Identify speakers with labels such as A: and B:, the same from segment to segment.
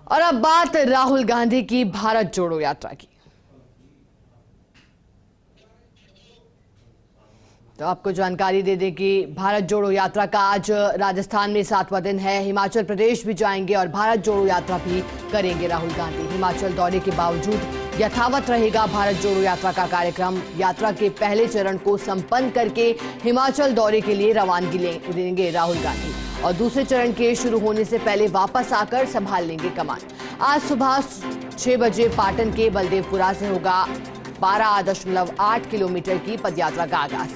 A: और अब बात राहुल गांधी की भारत जोड़ो यात्रा की। तो आपको जानकारी दे दें कि भारत जोड़ो यात्रा का आज राजस्थान में 7वां दिन है। हिमाचल प्रदेश भी जाएंगे और भारत जोड़ो यात्रा भी करेंगे राहुल गांधी। हिमाचल दौरे के बावजूद यथावत रहेगा भारत जोड़ो यात्रा का कार्यक्रम। यात्रा के पहले चरण को संपन्न करके हिमाचल दौरे के लिए रवानगी लेंगे राहुल गांधी और दूसरे चरण के शुरू होने से पहले वापस आकर संभाल लेंगे कमान। आज सुबह 6 बजे पाटन के बलदेवपुरा से होगा 12.8 किलोमीटर की पदयात्रा का आगाज।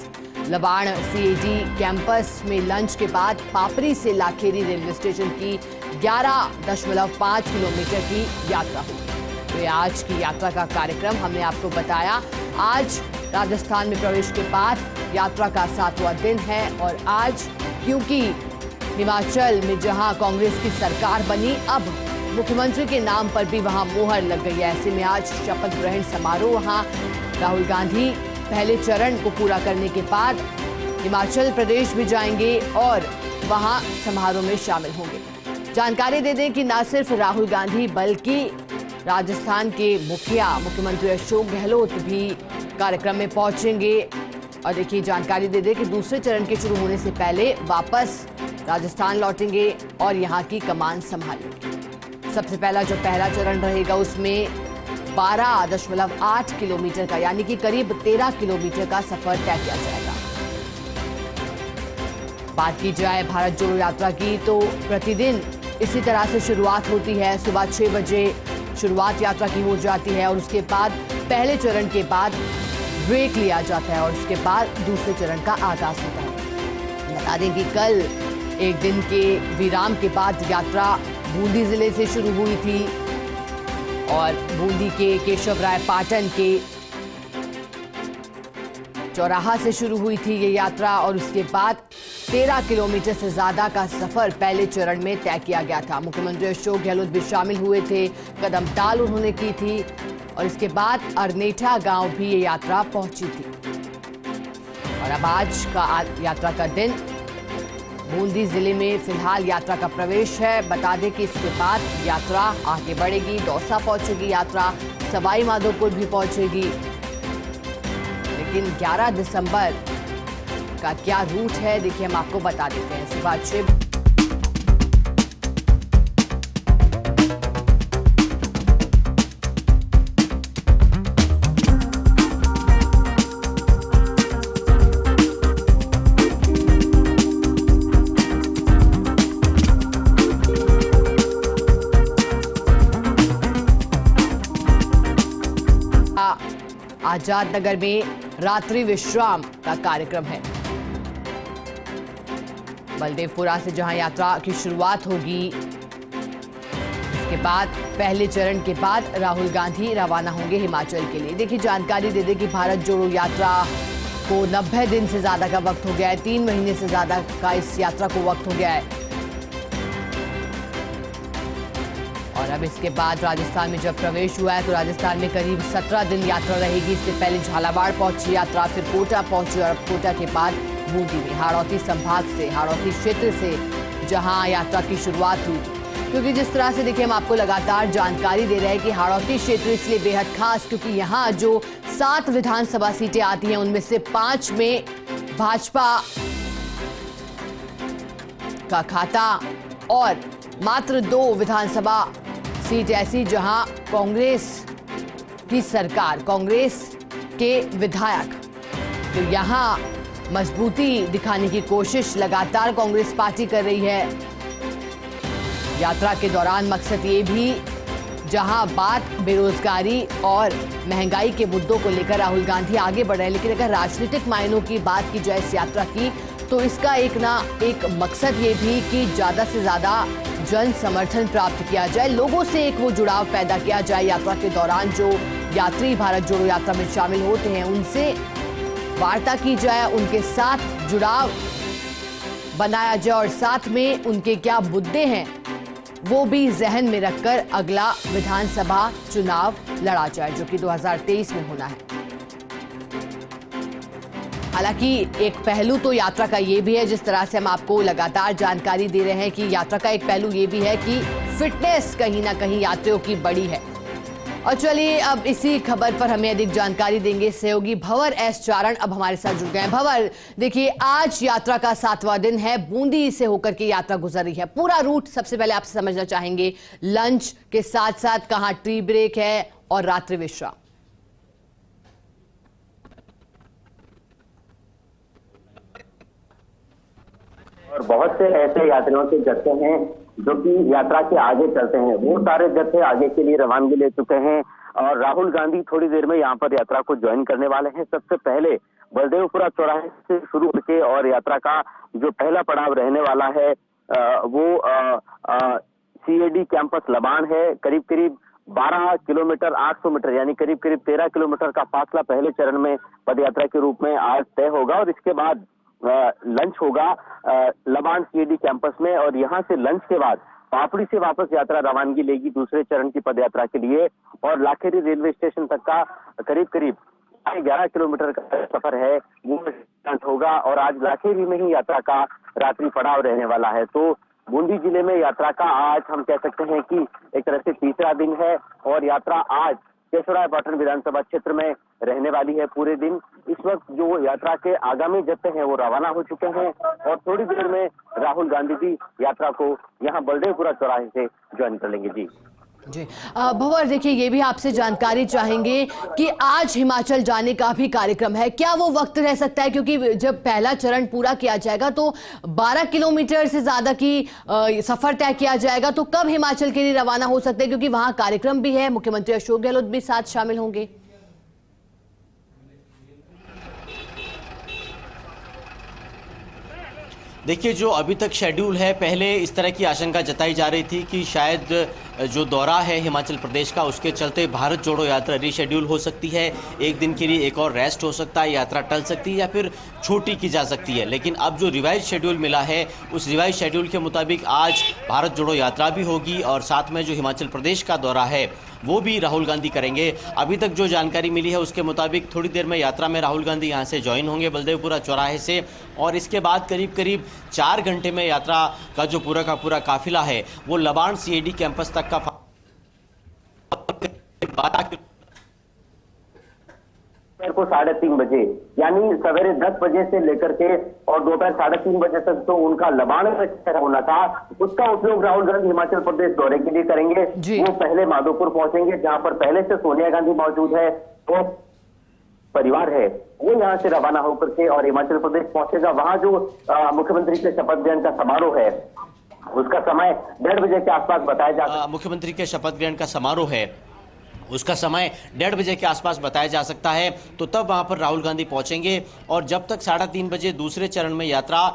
A: लबाण सीएडी कैंपस में लंच के बाद पापरी से लाखेरी रेलवे स्टेशन की 11.5 किलोमीटर की यात्रा होगी। तो आज की यात्रा का कार्यक्रम हमने आपको बताया। आज राजस्थान में प्रवेश के बाद यात्रा का 7वां दिन है और आज क्योंकि हिमाचल में जहां कांग्रेस की सरकार बनी, अब मुख्यमंत्री के नाम पर भी वहां मोहर लग गई है। ऐसे में आज शपथ ग्रहण समारोह वहां राहुल गांधी पहले चरण को पूरा करने के बाद हिमाचल प्रदेश भी जाएंगे और वहां समारोह में शामिल होंगे। जानकारी दे दें कि न सिर्फ राहुल गांधी बल्कि राजस्थान के मुख्यमंत्री अशोक गहलोत भी कार्यक्रम में पहुंचेंगे। और देखिए जानकारी दे दें कि दूसरे चरण के शुरू होने से पहले वापस राजस्थान लौटेंगे और यहां की कमान संभालेंगे। सबसे पहला चरण रहेगा उसमें 12.8 किलोमीटर का यानी कि करीब 13 किलोमीटर का सफर तय किया जाएगा। बात की जाए भारत जोड़ो यात्रा की तो प्रतिदिन इसी तरह से शुरुआत होती है। सुबह 6 बजे शुरुआत यात्रा की हो जाती है और उसके बाद पहले चरण के बाद ब्रेक लिया जाता है और उसके बाद दूसरे चरण का आगाज होता है। बता दें कि कल एक दिन के विराम के बाद यात्रा बूंदी जिले से शुरू हुई थी और बूंदी के केशवराय पाटन के चौराहा से शुरू हुई थी ये यात्रा और उसके बाद 13 किलोमीटर से ज्यादा का सफर पहले चरण में तय किया गया था। मुख्यमंत्री अशोक गहलोत भी शामिल हुए थे, कदमताल उन्होंने की थी और इसके बाद अरनेठा गांव भी ये यात्रा पहुंची थी। और अब आज का यात्रा का दिन बूंदी जिले में फिलहाल यात्रा का प्रवेश है। बता दें कि इसके बाद यात्रा आगे बढ़ेगी, दौसा पहुंचेगी यात्रा, सवाई माधोपुर भी पहुंचेगी। लेकिन 11 दिसंबर का क्या रूट है देखिए हम आपको बता देते हैं। सुबह 6 आजाद नगर में रात्रि विश्राम का कार्यक्रम है। बलदेवपुरा से जहां यात्रा की शुरुआत होगी इसके बाद पहले चरण के बाद राहुल गांधी रवाना होंगे हिमाचल के लिए। देखिए जानकारी दे दें कि भारत जोड़ो यात्रा को 90 दिन से ज्यादा का वक्त हो गया है, 3 महीने से ज्यादा का इस यात्रा को वक्त हो गया है। और अब इसके बाद राजस्थान में जब प्रवेश हुआ है तो राजस्थान में करीब 17 दिन यात्रा रहेगी। इससे पहले झालावाड़ पहुंची यात्रा, फिर कोटा पहुंची और अब कोटा के बाद बूंदी में हाड़ौती संभाग से, हाड़ौती क्षेत्र से जहां यात्रा की शुरुआत हुई। क्योंकि जिस तरह से देखिए हम आपको लगातार जानकारी दे रहे हैं कि हाड़ौती क्षेत्र इसलिए बेहद खास क्योंकि यहाँ जो 7 विधानसभा सीटें आती हैं उनमें से 5 में भाजपा का खाता और मात्र 2 विधानसभा सीट ऐसी जहां कांग्रेस की सरकार, कांग्रेस के विधायक तो यहां मजबूती दिखाने की कोशिश लगातार कांग्रेस पार्टी कर रही है। यात्रा के दौरान मकसद ये भी जहां बात बेरोजगारी और महंगाई के मुद्दों को लेकर राहुल गांधी आगे बढ़ रहे हैं, लेकिन अगर राजनीतिक मायनों की बात की जाए इस यात्रा की तो इसका एक मकसद ये भी कि ज्यादा से ज्यादा जन समर्थन प्राप्त किया जाए, लोगों से एक वो जुड़ाव पैदा किया जाए। यात्रा के दौरान जो यात्री भारत जोड़ो यात्रा में शामिल होते हैं उनसे वार्ता की जाए, उनके साथ जुड़ाव बनाया जाए और साथ में उनके क्या मुद्दे हैं वो भी जहन में रखकर अगला विधानसभा चुनाव लड़ा जाए जो कि 2023 में होना है। हालांकि एक पहलू तो यात्रा का ये भी है, जिस तरह से हम आपको लगातार जानकारी दे रहे हैं कि यात्रा का एक पहलू ये भी है कि फिटनेस कहीं ना कहीं यात्रियों की बड़ी है। और चलिए अब इसी खबर पर हमें अधिक जानकारी देंगे सहयोगी भंवर एस चारण अब हमारे साथ जुड़ गए हैं। भंवर, देखिए आज यात्रा का 7वां दिन है, बूंदी से होकर के यात्रा गुजर रही है। पूरा रूट सबसे पहले आपसे समझना चाहेंगे, लंच के साथ साथ कहां टी ब्रेक है और रात्रि विश्राम।
B: और बहुत से ऐसे यात्रियों के जत्थे हैं जो कि यात्रा के आगे चलते हैं, वो सारे जत्थे आगे के लिए रवानगी ले चुके हैं और राहुल गांधी थोड़ी देर में यहाँ पर यात्रा को ज्वाइन करने वाले हैं। सबसे पहले बलदेवपुरा चौराहे से शुरू करके और यात्रा का जो पहला पड़ाव रहने वाला है वो CAD कैंपस लबान है। करीब करीब 12 किलोमीटर 800 मीटर यानी करीब करीब 13 किलोमीटर का फासला पहले चरण में पदयात्रा के रूप में आज तय होगा और इसके बाद लंच होगा लबान CAD कैंपस में और यहां से लंच के बाद पापड़ी से वापस यात्रा रवानगी लेगी दूसरे चरण की पदयात्रा के लिए और लाखेरी रेलवे स्टेशन तक का करीब करीब 11 किलोमीटर का सफर है वो होगा और आज लाखेरी में ही यात्रा का रात्रि पड़ाव रहने वाला है। तो बूंदी जिले में यात्रा का आज हम कह सकते हैं कि एक तरह से तीसरा दिन है और यात्रा आज केशवरायपाटन विधानसभा क्षेत्र में रहने वाली है पूरे दिन। इस वक्त जो यात्रा के आगामी जत्थे हैं वो रवाना हो चुके हैं और थोड़ी देर में राहुल गांधी भी यात्रा को यहां बलदेवपुरा चौराहे से ज्वाइन कर लेंगे। जी
A: भंवर, देखिए ये भी आपसे जानकारी चाहेंगे कि आज हिमाचल जाने का भी कार्यक्रम है, क्या वो वक्त रह सकता है? क्योंकि जब पहला चरण पूरा किया जाएगा तो 12 किलोमीटर से ज्यादा की सफर तय किया जाएगा, तो कब हिमाचल के लिए रवाना हो सकते हैं? क्योंकि वहां कार्यक्रम भी है, मुख्यमंत्री अशोक गहलोत भी साथ शामिल होंगे।
C: देखिए, जो अभी तक शेड्यूल है, पहले इस तरह की आशंका जताई जा रही थी कि शायद जो दौरा है हिमाचल प्रदेश का उसके चलते भारत जोड़ो यात्रा रीशेड्यूल हो सकती है, एक दिन के लिए एक और रेस्ट हो सकता है, यात्रा टल सकती है या फिर छोटी की जा सकती है। लेकिन अब जो रिवाइज शेड्यूल मिला है उस रिवाइज शेड्यूल के मुताबिक आज भारत जोड़ो यात्रा भी होगी और साथ में जो हिमाचल प्रदेश का दौरा है वो भी राहुल गांधी करेंगे। अभी तक जो जानकारी मिली है उसके मुताबिक थोड़ी देर में यात्रा में राहुल गांधी यहां से ज्वाइन होंगे बलदेवपुरा चौराहे से और इसके बाद करीब करीब 4 घंटे में यात्रा का जो पूरा का पूरा काफिला है वो लबान CAD कैंपस तक का
B: को 3:30 बजे यानी सवेरे 10 बजे से लेकर के और दोपहर 3:30 बजे तक तो उनका लबान में होना था, उसका उपयोग राहुल गांधी हिमाचल प्रदेश दौरे के लिए करेंगे। वो पहले माधोपुर पहुंचेंगे जहां पर पहले से सोनिया गांधी मौजूद है, तो परिवार है वो यहां से रवाना होकर के और हिमाचल प्रदेश पहुंचेगा। वहां जो मुख्यमंत्री के शपथ ग्रहण का समारोह है उसका समय 1:30 बजे के आसपास बताया जा
C: मुख्यमंत्री के शपथ ग्रहण का समारोह है उसका समय 1:30 बजे के आसपास बताया जा सकता है, तो तब वहां पर राहुल गांधी पहुंचेंगे और जब तक 3:30 बजे दूसरे चरण में यात्रा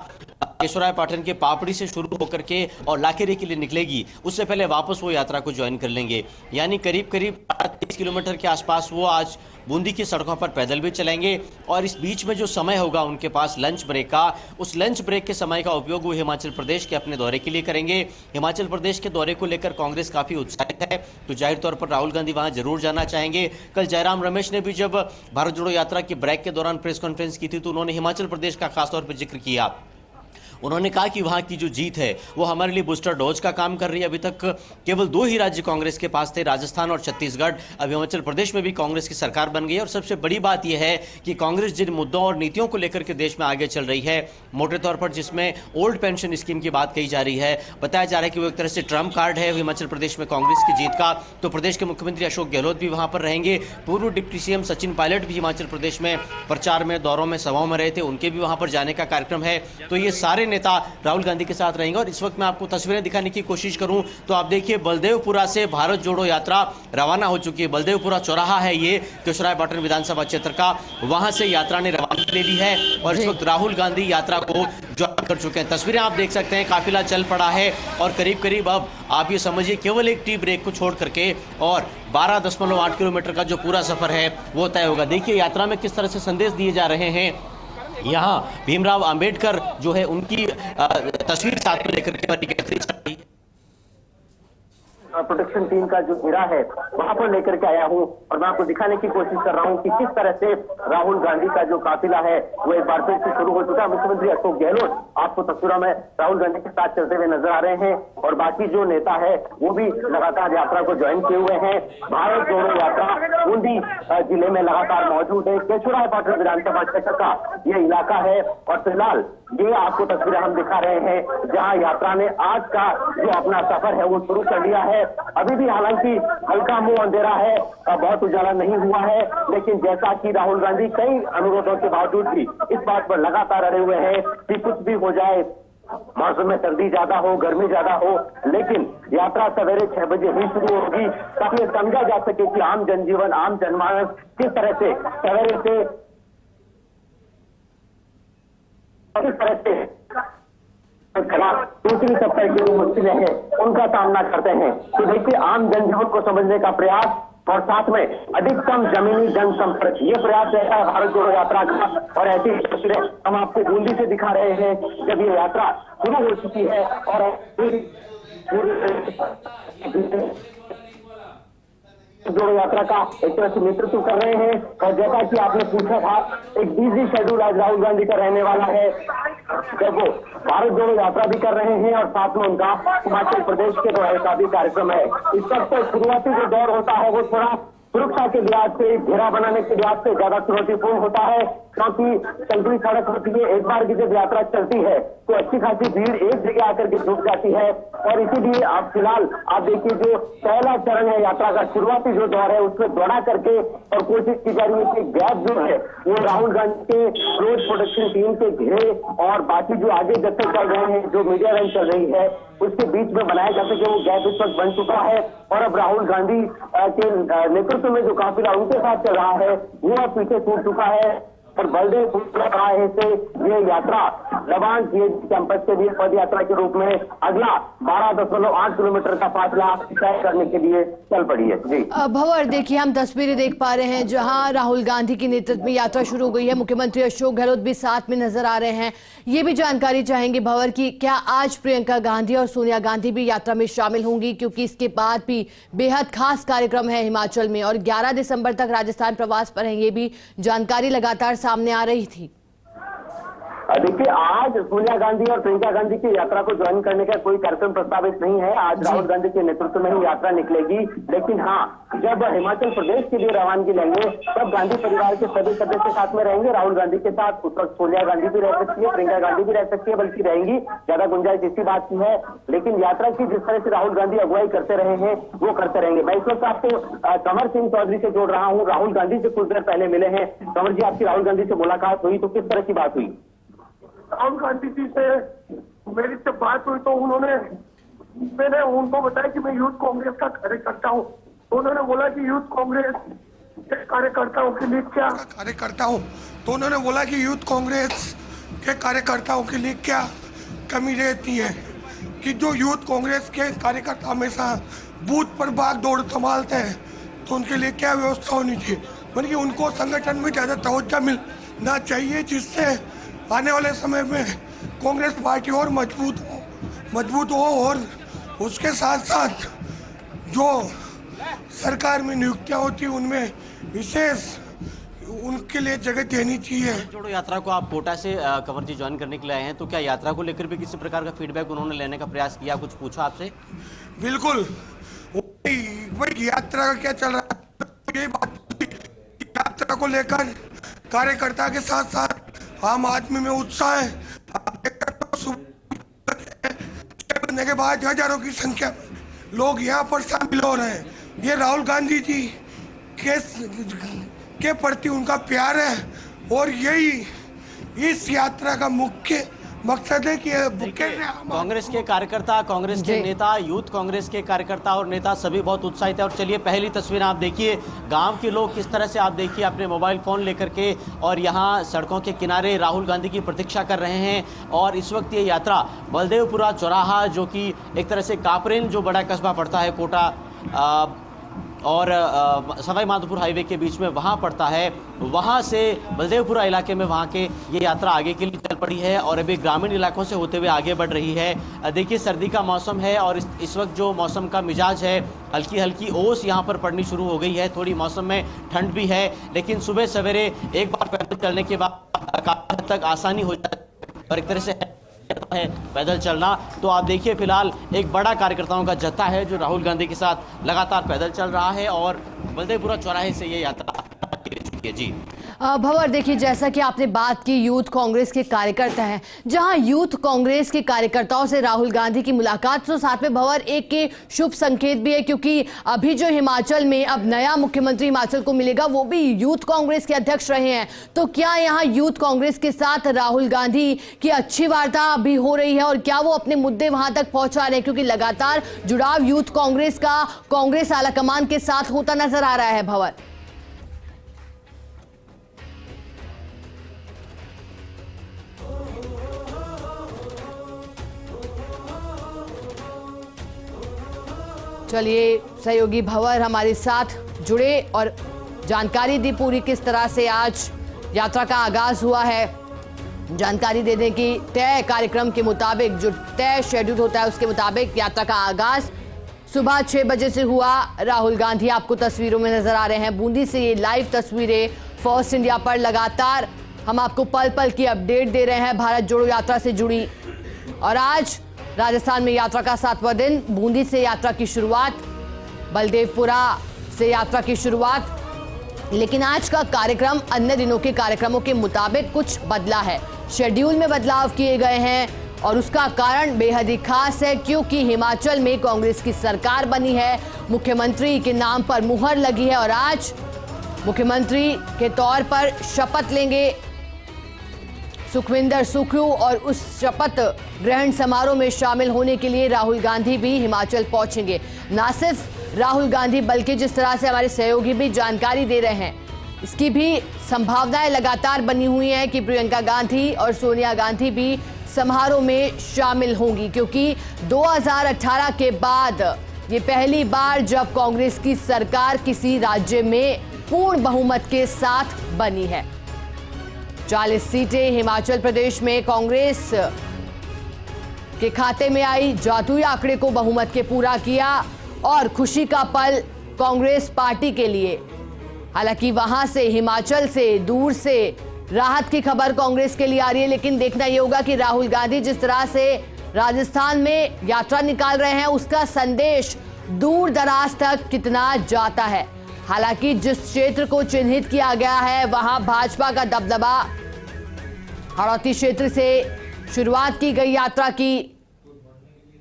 C: केशवरायपाटन के पापड़ी से शुरू होकर के और लाखेरी के लिए निकलेगी, उससे पहले वापस वो यात्रा को ज्वाइन कर लेंगे। यानी करीब करीब 30 किलोमीटर के आसपास वो आज बूंदी की सड़कों पर पैदल भी चलेंगे और इस बीच में जो समय होगा उनके पास लंच ब्रेक का, उस लंच ब्रेक के समय का उपयोग वो हिमाचल प्रदेश के अपने दौरे के लिए करेंगे। हिमाचल प्रदेश के दौरे को लेकर कांग्रेस काफी उत्साहित है, तो जाहिर तौर पर राहुल गांधी वहां जरूर जाना चाहेंगे। कल जयराम रमेश ने भी जब भारत जोड़ो यात्रा की ब्रेक के दौरान प्रेस कॉन्फ्रेंस की थी तो उन्होंने हिमाचल प्रदेश का खासतौर पर जिक्र किया। उन्होंने कहा कि वहां की जो जीत है वो हमारे लिए बूस्टर डोज का काम कर रही है। अभी तक केवल 2 ही राज्य कांग्रेस के पास थे, राजस्थान और छत्तीसगढ़। अब हिमाचल प्रदेश में भी कांग्रेस की सरकार बन गई है और सबसे बड़ी बात यह है कि कांग्रेस जिन मुद्दों और नीतियों को लेकर के देश में आगे चल रही है, मोटे तौर पर जिसमें ओल्ड पेंशन स्कीम की बात कही जा रही है, बताया जा रहा है कि वो एक तरह से ट्रम्प कार्ड है हिमाचल प्रदेश में कांग्रेस की जीत का। तो प्रदेश के मुख्यमंत्री अशोक गहलोत भी वहां पर रहेंगे, पूर्व डिप्टी CM सचिन पायलट भी हिमाचल प्रदेश में प्रचार में, दौरों में, सभाओं में रहे थे, उनके भी वहां पर जाने का कार्यक्रम है। तो ये सारे नेता राहुल गांधी के साथ रहेंगे और इस वक्त मैं आपको तस्वीरें दिखाने की कोशिश करूं तो आप देखिए बलदेवपुरा से भारत जोड़ो यात्रा रवाना हो चुकी है। बलदेवपुरा चौराहा है ये केशवरायपाटन विधानसभा क्षेत्र का, वहां से यात्रा ने रवाना ले ली है और इस वक्त राहुल गांधी यात्रा को ज्वाइन कर चुके हैं। तस्वीरें आप देख सकते हैं, काफिला चल पड़ा है और करीब करीब अब आप ये समझिए केवल एक टी ब्रेक को छोड़ करके और 12.8 किलोमीटर का जो पूरा सफर है वो तय होगा। देखिए यात्रा में किस तरह से संदेश दिए जा रहे हैं। यहाँ भीमराव अंबेडकर जो है उनकी तस्वीर साथ में लेकर के
B: प्रोटेक्शन टीम का जो घेरा है वहां पर लेकर के आया हूं और मैं आपको दिखाने की कोशिश कर रहा हूं कि किस तरह से राहुल गांधी का जो काफिला है वो एक बार फिर से शुरू हो चुका है। मुख्यमंत्री अशोक गहलोत आपको तस्वीरों में राहुल गांधी के साथ चलते हुए नजर आ रहे हैं और बाकी जो नेता है वो भी लगातार यात्रा को ज्वाइन किए हुए हैं। भारत जोड़ो यात्रा बूंदी जिले में लगातार मौजूद है। केशवराय पाटन विधानसभा क्षेत्र का ये इलाका है और फिलहाल ये आपको तस्वीरें हम दिखा रहे हैं जहां यात्रा ने आज का जो अपना सफर है वो शुरू कर लिया है। अभी भी हालांकि हल्का मुंह अंधेरा है, बहुत उजाला नहीं हुआ है, लेकिन जैसा कि राहुल गांधी कई अनुरोधों के बावजूद भी इस बात पर लगातार अड़े हुए हैं कि कुछ भी हो जाए, मौसम में सर्दी ज्यादा हो, गर्मी ज्यादा हो, लेकिन यात्रा सवेरे 6 बजे ही शुरू होगी ताकि समझा जा सके कि आम जनजीवन, आम जनमानस किस तरह से सवेरे से किस तरह से दूसरी सप्ताह की जो मुश्किलें हैं उनका सामना करते हैं। तो देखिए, आम जनजीवन को समझने का प्रयास और साथ में अधिकतम जमीनी जनसंपर्क, ये प्रयास रहता है भारत जोड़ो यात्रा का। और ऐसी तस्वीरें हम आपको बूंदी से दिखा रहे हैं जब ये यात्रा शुरू हो चुकी है और जोड़ो यात्रा का एक तरह से नेतृत्व कर रहे हैं। और जैसा कि आपने पूछा था, एक बिजी शेड्यूल आज राहुल गांधी का रहने वाला है जब वो भारत जोड़ो यात्रा भी कर रहे हैं और साथ में उनका हिमाचल प्रदेश के दौरे का भी कार्यक्रम है। इस सबसे शुरुआती जो दौर होता है वो थोड़ा सुरक्षा के लिहाज से, घेरा बनाने के लिहाज से ज्यादा चुनौतीपूर्ण होता है क्योंकि संकरी सड़क होती है। एक बार की जब यात्रा चलती है तो अच्छी खासी भीड़ एक जगह आकर के जुट जाती है और इसीलिए आप फिलहाल आप देखिए जो पहला चरण है यात्रा का, शुरुआती जो दौर है उसमें दौड़ा करके और कोशिश की जा रही है कि गैप जो है वो राहुल गांधी के रोड प्रोटेक्शन टीम के घेरे और बाकी जो आगे जत्थे चल रहे हैं, जो मीडिया रन चल रही है उसके बीच में बनाया जा सके, वो गैप इस वक्त बन चुका है। और अब राहुल गांधी के नेतृत्व में जो काफिला उनके साथ चल रहा है वो अब पीछे छूट चुका है और बलदेव राय से ये यात्रा दबांग कैंपस के लिए पद यात्रा के रूप में अगला 12.8 किलोमीटर का फासला तय करने के लिए चल पड़ी है। जी
A: भंवर, देखिए हम तस्वीरें देख पा रहे हैं जहां राहुल गांधी की नेतृत्व में यात्रा शुरू हो गई है। मुख्यमंत्री अशोक गहलोत भी साथ में नजर आ रहे हैं। ये भी जानकारी चाहेंगे भंवर की क्या आज प्रियंका गांधी और सोनिया गांधी भी यात्रा में शामिल होंगी, क्योंकि इसके बाद भी बेहद खास कार्यक्रम है हिमाचल में और 11 दिसंबर तक राजस्थान प्रवास पर है। ये भी जानकारी लगातार सामने आ रही थी।
B: देखिए, आज सोनिया गांधी और प्रियंका गांधी की यात्रा को ज्वाइन करने का कोई कार्यक्रम प्रस्तावित नहीं है। आज राहुल गांधी के नेतृत्व में ही यात्रा निकलेगी, लेकिन हाँ, जब हिमाचल प्रदेश के लिए रवानगी लेंगे तब गांधी परिवार के सभी सदस्य साथ में रहेंगे। राहुल गांधी के साथ उस वक्त सोनिया गांधी भी रह सकती है, प्रियंका गांधी भी रह सकती है, बल्कि रहेंगी, ज्यादा गुंजाइश इसी बात की है। लेकिन यात्रा की जिस तरह से राहुल गांधी अगुवाई करते रहे हैं वो करते रहेंगे। मैं इस वक्त आपको कंवर सिंह चौधरी से जोड़ रहा हूँ, राहुल गांधी से कुछ देर पहले मिले हैं। कंवर जी, आपकी राहुल गांधी से मुलाकात हुई तो किस तरह की बात हुई?
D: राहुल गांधी जी से मेरी जब बात हुई तो मैंने उनको बताया कि मैं यूथ कांग्रेस का कार्यकर्ता हूँ। तो उन्होंने बोला कि यूथ कांग्रेस के कार्यकर्ताओं के लिए क्या कार्यकर्ता हूँ, तो उन्होंने बोला कि यूथ कांग्रेस के कार्यकर्ताओं के लिए क्या कमी रहती है कि जो यूथ कांग्रेस के कार्यकर्ता हमेशा बूथ पर भाग दौड़ संभालते हैं तो उनके लिए क्या व्यवस्था होनी चाहिए, बल्कि उनको संगठन में ज़्यादा तवज्जो मिलना चाहिए जिससे आने वाले समय में कांग्रेस पार्टी और मजबूत हो और उसके साथ साथ जो सरकार में नियुक्तियां होती उनमें विशेष उनके लिए जगह देनी चाहिए।
C: जोड़ो यात्रा को आप कोटा से कंवर जी ज्वाइन करने के लिए आए हैं, तो क्या यात्रा को लेकर भी किसी प्रकार का फीडबैक उन्होंने लेने का प्रयास किया, कुछ पूछा आपसे?
D: बिल्कुल, वही यात्रा का क्या चल रहा है, ये बात यात्रा को लेकर कार्यकर्ता के साथ साथ आम आदमी में उत्साह है। बनने के बाद हजारों की संख्या में लोग यहाँ पर शामिल हो रहे हैं। ये राहुल गांधी जी के प्रति उनका प्यार है और यही इस यात्रा का मुख्य मकसद है कि
C: कांग्रेस के कार्यकर्ता, कांग्रेस के नेता, यूथ कांग्रेस के कार्यकर्ता और नेता सभी बहुत उत्साहित है। और चलिए पहली तस्वीर आप देखिए, गांव के लोग किस तरह से आप देखिए अपने मोबाइल फोन लेकर के और यहां सड़कों के किनारे राहुल गांधी की प्रतीक्षा कर रहे हैं। और इस वक्त ये यात्रा बलदेवपुरा चौराहा, जो कि एक तरह से कापरेन जो बड़ा कस्बा पड़ता है कोटा और सवाई माधोपुर हाईवे के बीच में वहाँ पड़ता है, वहाँ से बलदेवपुरा इलाके में वहाँ के ये यात्रा आगे के लिए चल पड़ी है और अभी ग्रामीण इलाकों से होते हुए आगे बढ़ रही है। देखिए सर्दी का मौसम है और इस वक्त जो मौसम का मिजाज है, हल्की हल्की ओस यहाँ पर पड़नी शुरू हो गई है। थोड़ी मौसम में ठंड भी है, लेकिन सुबह सवेरे एक बार पैदल चलने के बाद काफी हद तक आसानी हो जाती है और एक तरह से है पैदल चलना। तो आप देखिए फिलहाल एक बड़ा कार्यकर्ताओं का जत्था है जो राहुल गांधी के साथ लगातार पैदल चल रहा है और बलदेवपुरा चौराहे से ये यात्रा है। जी
A: भंवर, देखिए जैसा कि आपने बात की यूथ कांग्रेस के कार्यकर्ता हैं, जहां यूथ कांग्रेस के कार्यकर्ताओं से राहुल गांधी की मुलाकात, तो साथ में भंवर एक के शुभ संकेत भी है, क्योंकि अभी जो हिमाचल में अब नया मुख्यमंत्री हिमाचल को मिलेगा वो भी यूथ कांग्रेस के अध्यक्ष रहे हैं। तो क्या यहां यूथ कांग्रेस के साथ राहुल गांधी की अच्छी वार्ता अभी हो रही है और क्या वो अपने मुद्दे वहां तक पहुंचा रहे हैं? क्योंकि लगातार जुड़ाव यूथ कांग्रेस का कांग्रेस आलाकमान के साथ होता नजर आ रहा है। भंवर, चलिए सहयोगी भंवर हमारे साथ जुड़े और जानकारी दी पूरी, किस तरह से आज यात्रा का आगाज हुआ है। जानकारी दे दें कि तय कार्यक्रम के मुताबिक, जो तय शेड्यूल होता है उसके मुताबिक यात्रा का आगाज सुबह 6 बजे से हुआ। राहुल गांधी आपको तस्वीरों में नजर आ रहे हैं, बूंदी से ये लाइव तस्वीरें फर्स्ट इंडिया पर लगातार हम आपको पल पल की अपडेट दे रहे हैं भारत जोड़ो यात्रा से जुड़ी। और आज राजस्थान में यात्रा का 7वां दिन, बूंदी से यात्रा की शुरुआत, बलदेवपुरा से यात्रा की शुरुआत। लेकिन आज का कार्यक्रम अन्य दिनों के कार्यक्रमों के मुताबिक कुछ बदला है, शेड्यूल में बदलाव किए गए हैं और उसका कारण बेहद ही खास है, क्योंकि हिमाचल में कांग्रेस की सरकार बनी है, मुख्यमंत्री के नाम पर मुहर लगी है और आज मुख्यमंत्री के तौर पर शपथ लेंगे सुखविंदर सुक्खू और उस शपथ ग्रहण समारोह में शामिल होने के लिए राहुल गांधी भी हिमाचल पहुंचेंगे। ना सिर्फ राहुल गांधी बल्कि जिस तरह से हमारे सहयोगी भी जानकारी दे रहे हैं, इसकी भी संभावनाएं लगातार बनी हुई हैं कि प्रियंका गांधी और सोनिया गांधी भी समारोह में शामिल होंगी, क्योंकि 2018 के बाद ये पहली बार जब कांग्रेस की सरकार किसी राज्य में पूर्ण बहुमत के साथ बनी है। 40 सीटें हिमाचल प्रदेश में कांग्रेस के खाते में आई, जादुई आंकड़े को बहुमत के पूरा किया और खुशी का पल कांग्रेस पार्टी के लिए। हालांकि वहां से हिमाचल से दूर से राहत की खबर कांग्रेस के लिए आ रही है, लेकिन देखना यह होगा कि राहुल गांधी जिस तरह से राजस्थान में यात्रा निकाल रहे हैं उसका संदेश दूर दराज तक कितना जाता है। हालांकि जिस क्षेत्र को चिन्हित किया गया है वहां भाजपा का दबदबा, हड़ौती क्षेत्र से शुरुआत की गई यात्रा की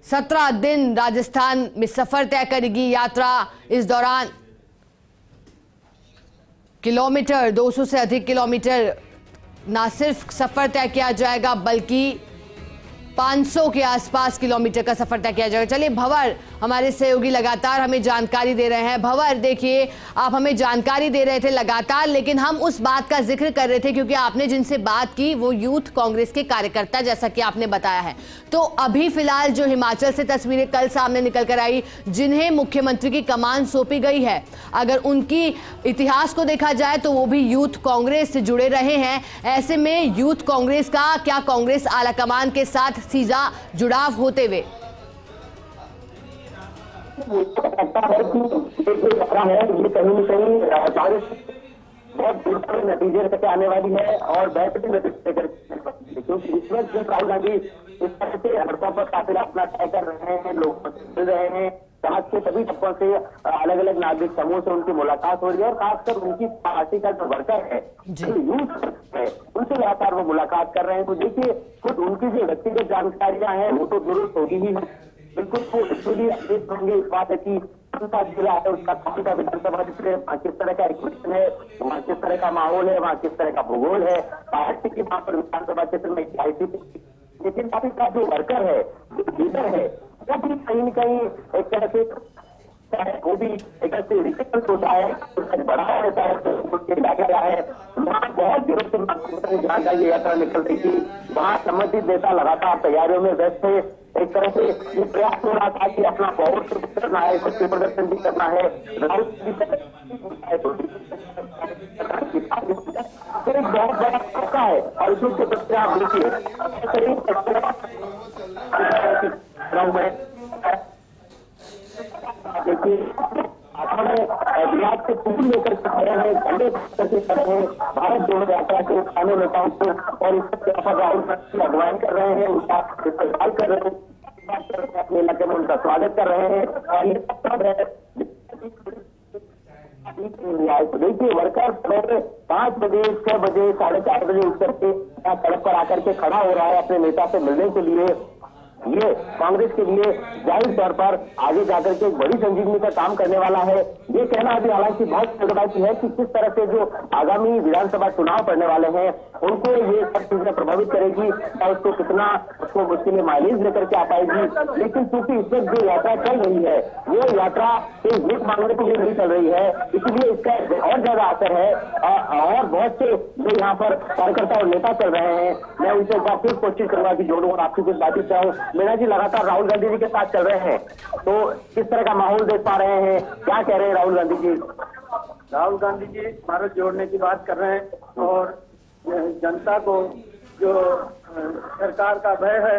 A: 17 दिन राजस्थान में सफर तय करेगी यात्रा। इस दौरान किलोमीटर 200 से अधिक किलोमीटर ना सिर्फ सफर तय किया जाएगा बल्कि 500 के आसपास किलोमीटर का सफर तय किया जाएगा। चलिए भंवर हमारे सहयोगी लगातार हमें जानकारी दे रहे हैं। भंवर, देखिए आप हमें जानकारी दे रहे थे लगातार, लेकिन हम उस बात का जिक्र कर रहे थे क्योंकि आपने जिनसे बात की वो यूथ कांग्रेस के कार्यकर्ता, जैसा कि आपने बताया है। तो अभी फिलहाल जो हिमाचल से तस्वीरें कल सामने निकल कर आई, जिन्हें मुख्यमंत्री की कमान सौंपी गई है, अगर उनकी इतिहास को देखा जाए तो वो भी यूथ कांग्रेस से जुड़े रहे हैं। ऐसे में यूथ कांग्रेस का क्या कांग्रेस आलाकमान के साथ सीधा जुड़ाव होते हुए
B: लगता है कि ये खतरा है, ये कहीं न कहीं बहुत दूर नतीजे लेकर आने वाली है और बेहतरीन नतीजे लेकर, क्योंकि इस वक्त जब राहुल गांधी इस तरह से हड़पों पर काफिला अपना तय कर रहे हैं, लोग मिल रहे हैं, समाज के सभी तबकों से अलग अलग नागरिक समूह से उनकी मुलाकात हो रही है और खासकर उनकी पार्टी का जो वर्कर है, जो यूथ है, उनसे लगातार वो मुलाकात कर रहे हैं। तो देखिए खुद उनकी जो व्यक्तिगत जानकारियां हैं वो तो दुरुस्त होगी ही, बिल्कुल वो इसलिए अपडेट होंगे। इस बात है कि जिला है उसका कौन का विधानसभा क्षेत्र है, वहाँ किस तरह का इक्वेशन है, वहाँ किस तरह का माहौल है, वहाँ किस तरह का भूगोल है, पार्टी की वहाँ पर विधानसभा क्षेत्र में लेकिन पार्टी का जो वर्कर है, लीडर है, वो भी कहीं न कहीं एक तरह से वो भी एक तरह से रिसेक्ट होता है, उसका बढ़ावा होता है, उसके लगा रहा है। वहाँ बहुत दिनों से जहाँ का ये यात्रा निकल रही थी, वहाँ संबंधित नेता लगातार तैयारियों में व्यस्त थे। एक तरह से ये प्रयास हो रहा था कि अपना बहुत करना है, शक्ति प्रदर्शन भी करना है। राहुल एक बहुत बड़ा मौका है और इसी के बच्चे आप देखिए बिहार से फूल लेकर के खड़े हैं, झंडे करके खड़े हैं, भारत जोड़ो यात्रा के स्थानीय नेताओं को, और इस पर राहुल गांधी अगुवाई कर रहे हैं, उनका इस्तेमाल कर रहे हैं, अपने इलाके में उनका स्वागत कर रहे हैं। और ये सब है देखिए, वर्कर 5 बजे, 6 बजे, 4:30 बजे उठ करके यहाँ सड़क पर आकर के खड़ा हो रहा है अपने नेता से मिलने के लिए। ये कांग्रेस के लिए जाहिर तौर पर आगे जाकर के एक बड़ी संजीवनी का काम करने वाला है। ये कहना अभी हालांकि बहुत जल्दबाजी है कि किस तरह से जो आगामी विधानसभा चुनाव पड़ने वाले हैं उनको ये सब चीजें प्रभावित करेगी और उसको कितना उसके लिए माइलेज लेकर के आ पाएगी। लेकिन चूंकि इस वक्त जो यात्रा चल रही है वो यात्रा वोट मांगने के लिए नहीं चल रही है, इसलिए इसका और ज्यादा असर है। और बहुत से जो यहाँ पर कार्यकर्ता और नेता चल रहे हैं, मैं उनसे एक बार फिर कोशिश करूंगा कि जोड़ूं और आपकी कुछ बातचीत चाहूँ। मीना जी लगातार राहुल गांधी जी के साथ चल रहे हैं, तो किस तरह का माहौल देख पा रहे हैं, क्या कह रहे हैं राहुल गांधी जी?
E: राहुल गांधी जी भारत जोड़ने की बात कर रहे हैं और जनता को जो सरकार का भय है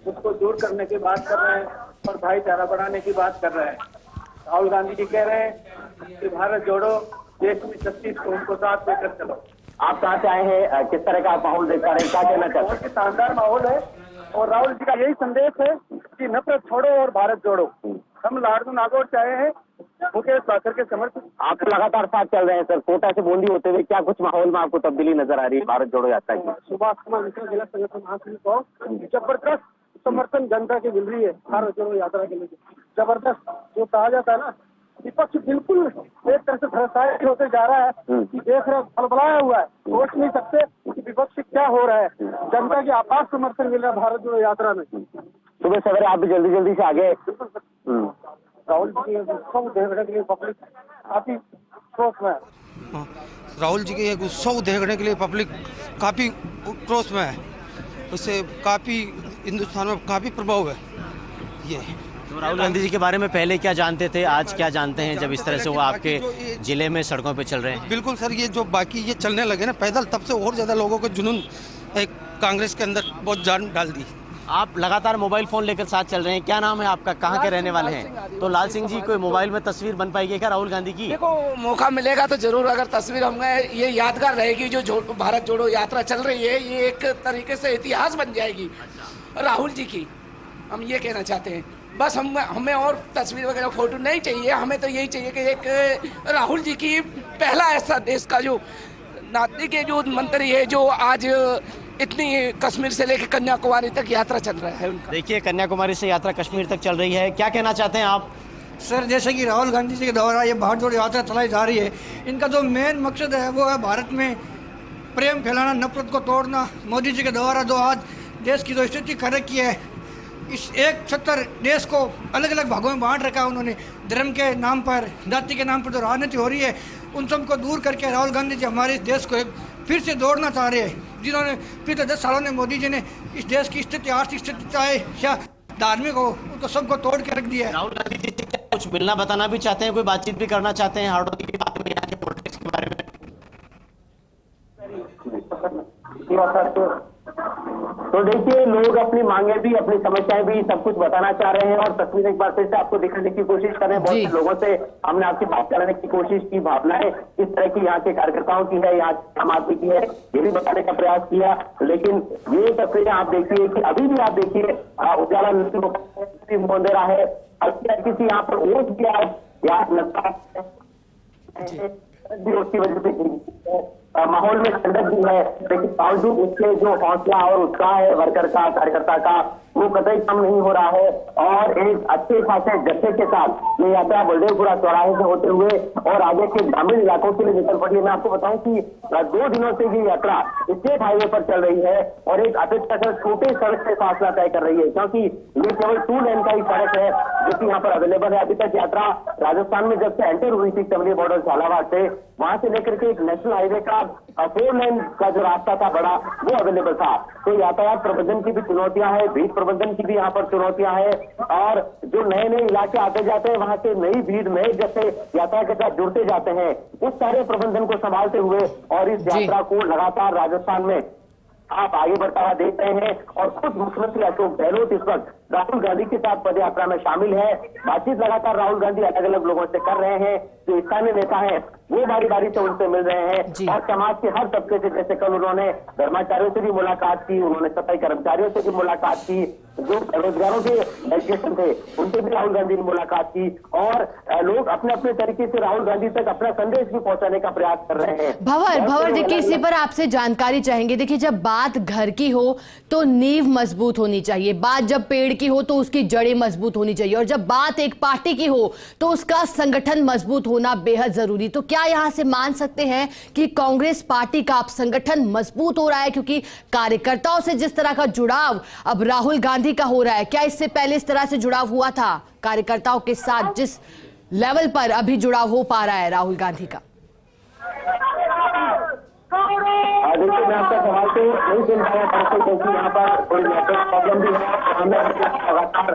E: उसको दूर करने की बात कर रहे हैं और भाईचारा बढ़ाने की बात कर रहे हैं। राहुल गांधी जी कह रहे हैं कि भारत जोड़ो, देश में 36 को उनको साथ लेकर चलो।
B: आप कहाँ से आए हैं, किस तरह का माहौल देख पा रहे हैं, क्या कहना चाहते हैं?
E: बहुत ही शानदार माहौल है और राहुल जी का यही संदेश है कि नफरत छोड़ो और भारत जोड़ो। हम लाडू नागौर से आए हैं मुकेश साकर के समर्थक।
B: आप लगातार साथ चल रहे हैं सर, कोटा से बूंदी होते हुए, क्या कुछ माहौल में आपको तब्दीली नजर आ रही है भारत जोड़ो यात्रा की?
E: सुभाष कुमार मिश्रा जिला संगठन महासचिव को जबरदस्त समर्थन जनता की मिल रही है भारत जोड़ो यात्रा के लिए। जबरदस्त, जो कहा जाता है ना, विपक्ष बिल्कुल एक तरह से भ्रष्टाचार होते जा रहा है कि देश बलबलाया हुआ है, सोच नहीं सकते कि विपक्ष क्या हो रहा है। जनता की आपात समर्थन मिल रहा है भारत जोड़ो यात्रा में।
B: सुबह सवेरे आप भी जल्दी से आगे।
E: राहुल जी के उत्सव देखने के लिए पब्लिक काफी क्रोश में है।
F: राहुल जी के एक उत्सव देखने के लिए पब्लिक काफी क्रोश में है, उससे काफी हिंदुस्तान में काफी प्रभाव है। ये
C: तो राहुल गांधी जी के बारे में पहले क्या जानते थे, आज क्या जानते हैं जब इस तरह से वो आपके जिले में सड़कों पे चल रहे हैं?
F: बिल्कुल सर, ये जो बाकी ये चलने लगे ना पैदल, तब से और ज्यादा लोगों को जुनून एक कांग्रेस के अंदर बहुत जान डाल दी।
C: आप लगातार मोबाइल फोन लेकर साथ चल रहे हैं, क्या नाम है आपका, कहाँ के रहने वाले हैं? तो लाल सिंह जी, कोई मोबाइल में तस्वीर बन पाएगी क्या राहुल गांधी की?
G: देखो, मौका मिलेगा तो जरूर, अगर तस्वीर हमने ये यादगार रहेगी जो भारत जोड़ो यात्रा चल रही है, ये एक तरीके से इतिहास बन जाएगी राहुल जी की। हम ये कहना चाहते हैं, बस हमें और तस्वीर वगैरह फोटो नहीं चाहिए, हमें तो यही चाहिए कि एक राहुल जी की पहला ऐसा देश का जो नागरिक है, जो मंत्री है, जो आज इतनी कश्मीर से लेकर कन्याकुमारी तक यात्रा चल रहा है उनका।
C: देखिए, कन्याकुमारी से यात्रा कश्मीर तक चल रही है, क्या कहना चाहते हैं आप?
H: सर, जैसे कि राहुल गांधी जी के द्वारा ये भारत जोड़ो यात्रा चलाई जा रही है, इनका जो मेन मकसद है वो है भारत में प्रेम फैलाना, नफरत को तोड़ना। मोदी जी के द्वारा जो आज देश की जो स्थिति खड़ी की है, इस 170 देश को अलग अलग भागों में बांट रखा है उन्होंने, धर्म के नाम पर, जाति के नाम पर जो राजनीति हो रही है उन सबको दूर करके राहुल गांधी जी हमारे इस देश को फिर से दौड़ना चाह रहे हैं। जिन्होंने पिछले 10 सालों में मोदी जी ने इस देश की स्थिति, आर्थिक स्थिति चाहे या धार्मिक हो, उनको सबको तोड़ के रख दिया है।
C: राहुल गांधी जी से कुछ मिलना बताना भी चाहते हैं, कोई बातचीत भी करना चाहते हैं हार्डोती के बारे में, यहाँ के पॉलिटिक्स के बारे में?
B: तो देखिए, लोग अपनी मांगे भी, अपनी समस्याएं भी, सब कुछ बताना चाह रहे हैं और तस्वीर एक बार फिर से आपको दिखाने की कोशिश कर रहे हैं। बहुत से लोगों से हमने आपकी बात कराने की कोशिश की, भावनाएं किस तरह की यहाँ के कार्यकर्ताओं की है, यहाँ आम आदमी की है, ये भी बताने का प्रयास किया। लेकिन ये तस्वीरें आप देखिए कि अभी भी आप देखिए उजाला मोहन दे रहा है, किसी यहाँ पर वोट किया उसकी वजह से माहौल में ठंडक भी है, लेकिन बावजूद उसके जो हौसला और उत्साह है वर्कर का, कार्यकर्ता का, वो कतई कम नहीं हो रहा है। और एक अच्छे खासे जत्थे के साथ ये यात्रा बलदेवपुरा चौराहे से होते हुए और आगे के ग्रामीण इलाकों के लिए निकल पड़ी है। मैं आपको बताऊं कि 2 दिनों से ये यात्रा स्टेट हाईवे पर चल रही है और एक अपेक्षाकृत छोटे सड़क से फासला तय कर रही है, क्योंकि ये केवल 2 लेन का ही सड़क है जो कि यहाँ पर अवेलेबल है। अभी तक यात्रा राजस्थान में जब से एंटर हुई थी चमली बॉर्डर झालावाड़ से, वहां से लेकर के एक नेशनल हाईवे का अब 4 लेन का जो रास्ता था बड़ा, वो अवेलेबल था। तो यातायात प्रबंधन की भी चुनौतियां हैं, भीड़ प्रबंधन की भी यहाँ पर चुनौतियां हैं, और जो नए नए इलाके आते जाते हैं वहां से नई भीड़ नए जैसे यातायात के साथ जुड़ते जाते हैं, उस सारे प्रबंधन को संभालते हुए और इस यात्रा को लगातार राजस्थान में आप आगे बढ़ता हुआ देख रहे हैं। और खुद मुख्यमंत्री अशोक गहलोत इस वक्त राहुल गांधी के साथ पद यात्रा में शामिल है। बातचीत लगातार राहुल गांधी अलग अलग लोगों से कर रहे हैं। जो स्थानीय नेता हैं वो बारी बारी से उनसे मिल रहे हैं और समाज के हर तबके से, जैसे कल उन्होंने धर्माचार्यों से भी मुलाकात की, उन्होंने सफाई कर्मचारियों से भी मुलाकात की, जो बेरोजगारों के एजुकेशन थे उनसे भी राहुल गांधी ने मुलाकात की, और लोग अपने अपने तरीके से राहुल गांधी तक अपना संदेश भी पहुंचाने का प्रयास कर रहे हैं।
A: भंवर देखिए, इसी पर आपसे जानकारी चाहेंगे। देखिए, जब बात घर की हो तो नींव मजबूत होनी चाहिए, बात जब पेड़ की हो तो उसकी जड़ें मजबूत होनी चाहिए, और जब बात एक पार्टी की हो तो उसका संगठन मजबूत होना बेहद जरूरी। तो क्या यहां से मान सकते हैं कि कांग्रेस पार्टी का अब संगठन मजबूत हो रहा है, क्योंकि कार्यकर्ताओं से जिस तरह का जुड़ाव अब राहुल गांधी का हो रहा है, क्या इससे पहले इस तरह से जुड़ाव हुआ था कार्यकर्ताओं के साथ जिस लेवल पर अभी जुड़ाव हो पा रहा है राहुल गांधी का?
B: देखिए, मैं आपका सवाल तो नहीं सुन पाया परसों, क्योंकि यहाँ पर थोड़ी नेटवर्क प्रॉब्लम भी है, लगातार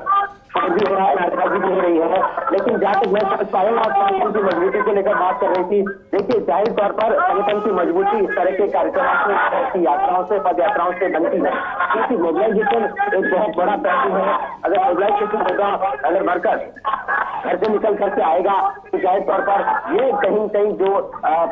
B: भी हो रहा है, नारेबाजी भी हो रही है। लेकिन जहाँ तक मैं समझ पाया, आप संगठन की मजबूती को लेकर बात कर रही थी। देखिए, जाहिर तौर पर संगठन की मजबूती इस तरह के कार्यक्रमों से, ऐसी यात्राओं से, पद यात्राओं से बनती है, क्योंकि मोबिलाइजेशन एक बहुत बड़ा पहलू है। अगर मोबिलाइजेशन होगा, अगर वर्कर घर से निकल करके आएगा, तो जाहिर तौर पर ये कहीं न कहीं जो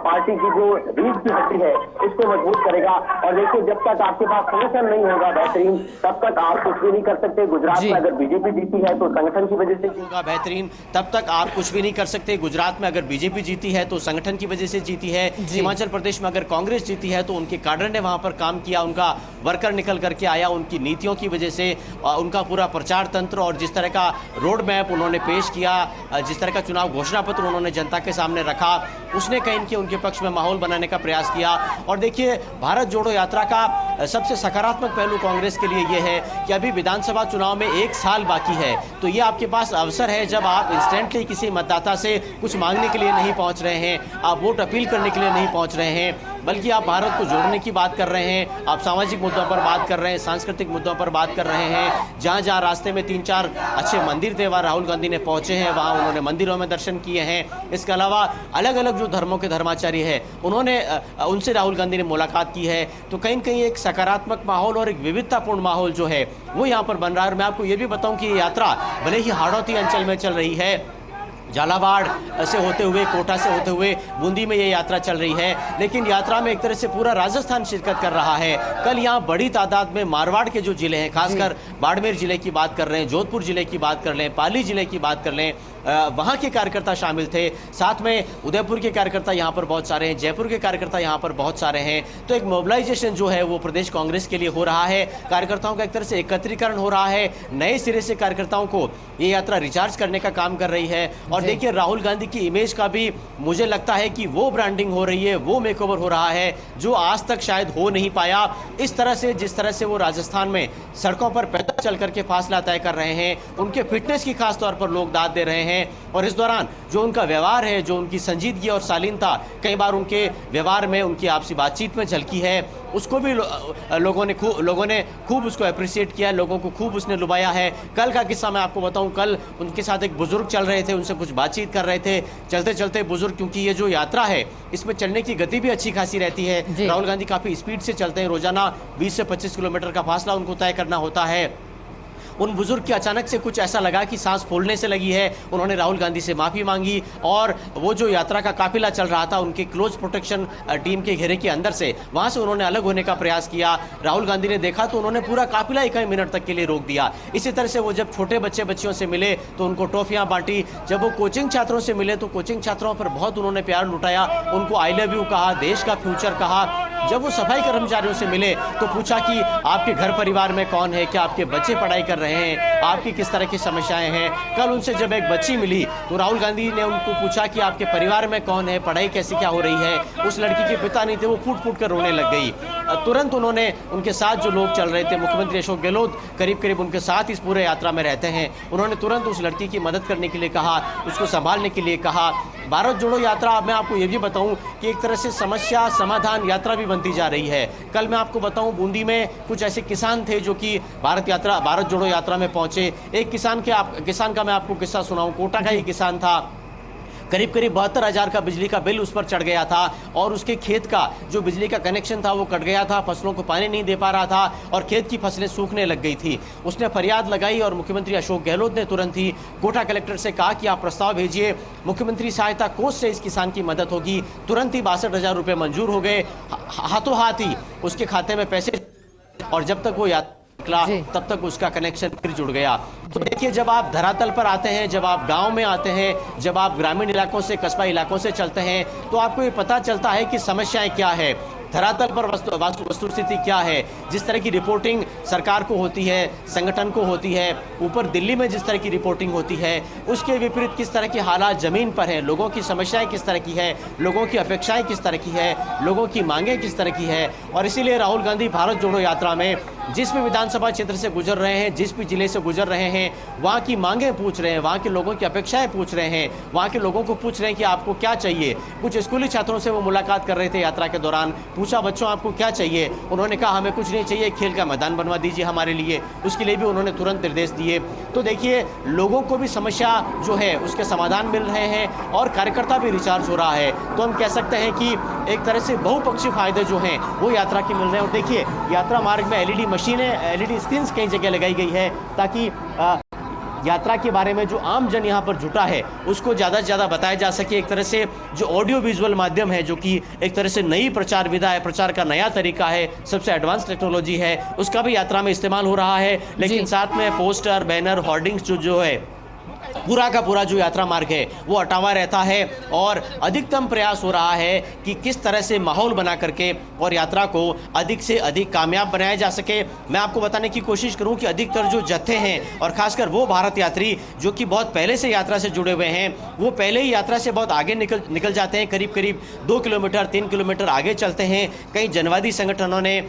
B: पार्टी की जो रीढ़ की हड्डी है उसको मजबूत करेगा। और देखिए, जब तक आपके पास संगठन नहीं होगा बेहतरीन, तब तक आप कुछ भी नहीं कर सकते। गुजरात में अगर बीजेपी जीती है तो संगठन की वजह से
C: होगा बेहतरीन, तब तक आप कुछ भी नहीं कर सकते। गुजरात में अगर बीजेपी जीती है तो संगठन की वजह से जीती है। हिमाचल प्रदेश में अगर कांग्रेस जीती है तो उनके कैडर ने वहां पर काम किया, उनका वर्कर निकल करके आया, उनकी नीतियों की वजह से, उनका पूरा प्रचार तंत्र और जिस तरह का रोड मैप उन्होंने पेश किया, जिस तरह का चुनाव घोषणा पत्र उन्होंने जनता के सामने रखा, उसने कहीं कि उनके पक्ष में माहौल बनाने का प्रयास किया। और देखिए, भारत जोड़ो यात्रा का सबसे सकारात्मक पहलू कांग्रेस के लिए यह है कि अभी विधानसभा चुनाव में 1 साल बाकी है, तो ये आपके पास अवसर है जब आप इंस्टेंटली किसी मतदाता से कुछ मांगने के लिए नहीं पहुंच रहे हैं, आप वोट अपील करने के लिए नहीं पहुंच रहे हैं, बल्कि आप भारत को जोड़ने की बात कर रहे हैं, आप सामाजिक मुद्दों पर बात कर रहे हैं, सांस्कृतिक मुद्दों पर बात कर रहे हैं। जहां जहां रास्ते में 3-4 अच्छे मंदिर थे वहां राहुल गांधी ने पहुंचे हैं, वहां उन्होंने मंदिरों में दर्शन किए हैं। इसके अलावा अलग अलग जो धर्मों के धर्माचार्य है उन्होंने उनसे राहुल गांधी ने मुलाकात की है। तो कहीं न कहीं एक सकारात्मक माहौल और एक विविधतापूर्ण माहौल जो है वो यहाँ पर बन रहा है। और मैं आपको ये भी बताऊं कि ये यात्रा भले ही हाड़ौती अंचल में चल रही है, झालावाड़ से होते हुए, कोटा से होते हुए बूंदी में ये यात्रा चल रही है, लेकिन यात्रा में एक तरह से पूरा राजस्थान शिरकत कर रहा है। कल यहाँ बड़ी तादाद में मारवाड़ के जो जिले हैं, खासकर बाड़मेर जिले की बात कर रहे हैं, जोधपुर जिले की बात कर लें, पाली जिले की बात कर लें, वहाँ के कार्यकर्ता शामिल थे। साथ में उदयपुर के कार्यकर्ता यहाँ पर बहुत सारे हैं, जयपुर के कार्यकर्ता यहाँ पर बहुत सारे हैं। तो एक मोबिलाइजेशन जो है वो प्रदेश कांग्रेस के लिए हो रहा है, कार्यकर्ताओं का एक तरह से एकत्रीकरण हो रहा है, नए सिरे से कार्यकर्ताओं को ये यात्रा रिचार्ज करने का काम कर रही है। और देखिए, राहुल गांधी की इमेज का भी मुझे लगता है कि वो ब्रांडिंग हो रही है, वो मेकओवर हो रहा है जो आज तक शायद हो नहीं पाया। इस तरह से, जिस तरह से वो राजस्थान में सड़कों पर पैदल चल करके फासला तय कर रहे हैं, उनके फिटनेस की खास तौर पर लोग दाद दे रहे हैं। और इस दौरान जो उनका व्यवहार है, जो उनकी संजीदगी और शालीनता कई बार उनके व्यवहार में, उनकी आपसी बातचीत में झलकी है, उसको भी लोगों ने खूब उसको अप्रिशिएट किया, लोगों को खूब उसने लुभाया है। कल का किस्सा मैं आपको बताऊं, कल उनके साथ एक बुजुर्ग चल रहे थे, उनसे कुछ बातचीत कर रहे थे, चलते चलते बुजुर्ग, क्योंकि ये जो यात्रा है इसमें चलने की गति भी अच्छी खासी रहती है, राहुल गांधी काफी स्पीड से चलते हैं, रोजाना 20 से 25 किलोमीटर का फासला उनको तय करना होता है। उन बुजुर्ग की अचानक से कुछ ऐसा लगा कि सांस फूलने से लगी है, उन्होंने राहुल गांधी से माफी मांगी, और वो जो यात्रा का काफिला चल रहा था उनके क्लोज प्रोटेक्शन टीम के घेरे के अंदर से, वहां से उन्होंने अलग होने का प्रयास किया। राहुल गांधी ने देखा तो उन्होंने पूरा काफिला 1 मिनट तक के लिए रोक दिया। इसी तरह से वो जब छोटे बच्चियों से मिले तो उनको टॉफियां बांटी, जब वो कोचिंग छात्रों से मिले तो कोचिंग छात्रों पर बहुत उन्होंने प्यार लुटाया, उनको आई लव यू कहा, देश का फ्यूचर कहा। जब वो सफाई कर्मचारियों से मिले तो पूछा कि आपके घर परिवार में कौन है, क्या आपके बच्चे पढ़ाई कर रहे हैं, आपकी किस तरह की समस्याएं हैं। कल उनसे जब एक बच्ची मिली तो राहुल गांधी ने उनको पूछा कि आपके परिवार में कौन है, पढ़ाई कैसी क्या हो रही है। उस लड़की के पिता नहीं थे, वो फूट फूट कर रोने लग गई। तुरंत उन्होंने, उनके साथ जो लोग चल रहे थे, मुख्यमंत्री अशोक गहलोत करीब करीब उनके साथ इस पूरे यात्रा में रहते हैं, उन्होंने तुरंत उस लड़की की मदद करने के लिए कहा, उसको संभालने के लिए कहा। भारत जोड़ो यात्रा, मैं आपको ये भी बताऊं कि एक तरह से समस्या समाधान यात्रा भी बनती जा रही है। कल मैं आपको बताऊं बूंदी में कुछ ऐसे किसान थे जो कि भारत जोड़ो यात्रा में पहुंचे। एक किसान का मैं आपको किस्सा सुनाऊं। कोटा का ये किसान था, करीब 72,000 का बिजली का बिल उस पर चढ़ गया था और उसके खेत का जो बिजली का कनेक्शन था वो कट गया था, फसलों को पानी नहीं दे पा रहा था और खेत की फसलें सूखने लग गई थी। उसने फरियाद लगाई और मुख्यमंत्री अशोक गहलोत ने तुरंत ही कोटा कलेक्टर से कहा कि आप प्रस्ताव भेजिए, मुख्यमंत्री सहायता कोष से इस किसान की मदद होगी। तुरंत ही 62,000 रुपये मंजूर हो गए, हाथों हाथ ही उसके खाते में पैसे, और जब तक वो निकला तब तक उसका कनेक्शन फिर जुड़ गया। तो देखिए, जब आप धरातल पर आते हैं, जब आप गांव में आते हैं, जब आप ग्रामीण इलाकों से कस्बा इलाकों से चलते हैं, तो आपको ये पता चलता है कि समस्याएं क्या है, धरातल पर वस्तुस्थिति क्या है। जिस तरह की रिपोर्टिंग सरकार को होती है, संगठन को होती है, ऊपर दिल्ली में जिस तरह की रिपोर्टिंग होती है, उसके विपरीत किस तरह के हालात जमीन पर हैं, लोगों की समस्याएं किस तरह की है, लोगों की अपेक्षाएं किस तरह की है, लोगों की मांगें किस तरह की है। और इसीलिए राहुल गांधी भारत जोड़ो यात्रा में जिस भी विधानसभा क्षेत्र से गुजर रहे हैं, जिस भी जिले से गुजर रहे हैं, वहाँ की मांगें पूछ रहे हैं, वहाँ के लोगों की अपेक्षाएं पूछ रहे हैं, वहाँ के लोगों को पूछ रहे हैं कि आपको क्या चाहिए। कुछ स्कूली छात्रों से वो मुलाकात कर रहे थे यात्रा के दौरान, पूछा बच्चों आपको क्या चाहिए, उन्होंने कहा हमें कुछ नहीं चाहिए, खेल का मैदान बनवा दीजिए हमारे लिए। उसके लिए भी उन्होंने तुरंत निर्देश दिए। तो देखिए, लोगों को भी समस्या जो है उसके समाधान मिल रहे हैं और कार्यकर्ता भी रिचार्ज हो रहा है। तो हम कह सकते हैं कि एक तरह से बहुपक्षीय फायदे जो हैं वो यात्रा के मिल रहे हैं। और देखिए, यात्रा मार्ग में एलईडी मशीनें, एलईडी स्क्रीन कई जगह लगाई गई है ताकि यात्रा के बारे में जो आम जन यहाँ पर जुटा है उसको ज़्यादा से ज़्यादा बताया जा सके। एक तरह से जो ऑडियो विजुअल माध्यम है, जो कि एक तरह से नई प्रचार विधा है, प्रचार का नया तरीका है, सबसे एडवांस टेक्नोलॉजी है, उसका भी यात्रा में इस्तेमाल हो रहा है। लेकिन साथ में पोस्टर, बैनर, होर्डिंग्स जो है, पूरा का पूरा जो यात्रा मार्ग है वो हटावा रहता है। और अधिकतम प्रयास हो रहा है कि किस तरह से माहौल बना करके और यात्रा को अधिक से अधिक कामयाब बनाया जा सके। मैं आपको बताने की कोशिश करूं कि अधिकतर जो जत्थे हैं और खासकर वो भारत यात्री जो कि बहुत पहले से यात्रा से जुड़े हुए हैं, वो पहले ही यात्रा से बहुत आगे निकल जाते हैं, करीब 2 किलोमीटर 3 किलोमीटर आगे चलते हैं। कई जनवादी संगठनों ने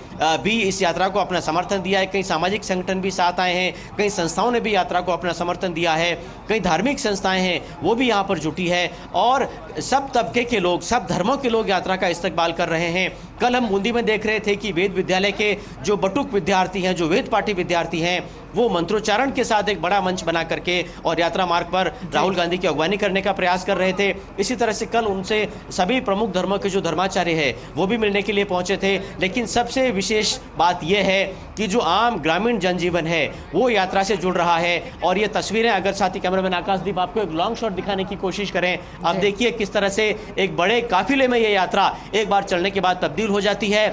C: भी इस यात्रा को अपना समर्थन दिया है, कई सामाजिक संगठन भी साथ आए हैं, कई संस्थाओं ने भी यात्रा को अपना समर्थन दिया है, कई धार्मिक संस्थाएं हैं वो भी यहाँ पर जुटी है और सब तबके के लोग, सब धर्मों के लोग यात्रा का इस्तकबाल कर रहे हैं। कल हम बूंदी में देख रहे थे कि वेद विद्यालय के जो बटुक विद्यार्थी हैं, जो वेद पाठी विद्यार्थी हैं, वो मंत्रोच्चारण के साथ एक बड़ा मंच बना करके और यात्रा मार्ग पर राहुल गांधी की अगवानी करने का प्रयास कर रहे थे। इसी तरह से कल उनसे सभी प्रमुख धर्मों के जो धर्माचार्य हैं वो भी मिलने के लिए पहुंचे थे। लेकिन सबसे विशेष बात यह है कि जो आम ग्रामीण जनजीवन है वो यात्रा से जुड़ रहा है। और ये तस्वीरें अगर साथी कैमरामैन आकाशदीप आपको एक लॉन्ग शॉट दिखाने की कोशिश करें, आप देखिए किस तरह से एक बड़े काफिले में ये यात्रा एक बार चलने के बाद तब्दील हो जाती है।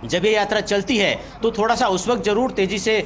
C: जब ये यात्रा चलती है तो थोड़ा सा उस वक्त जरूर तेजी से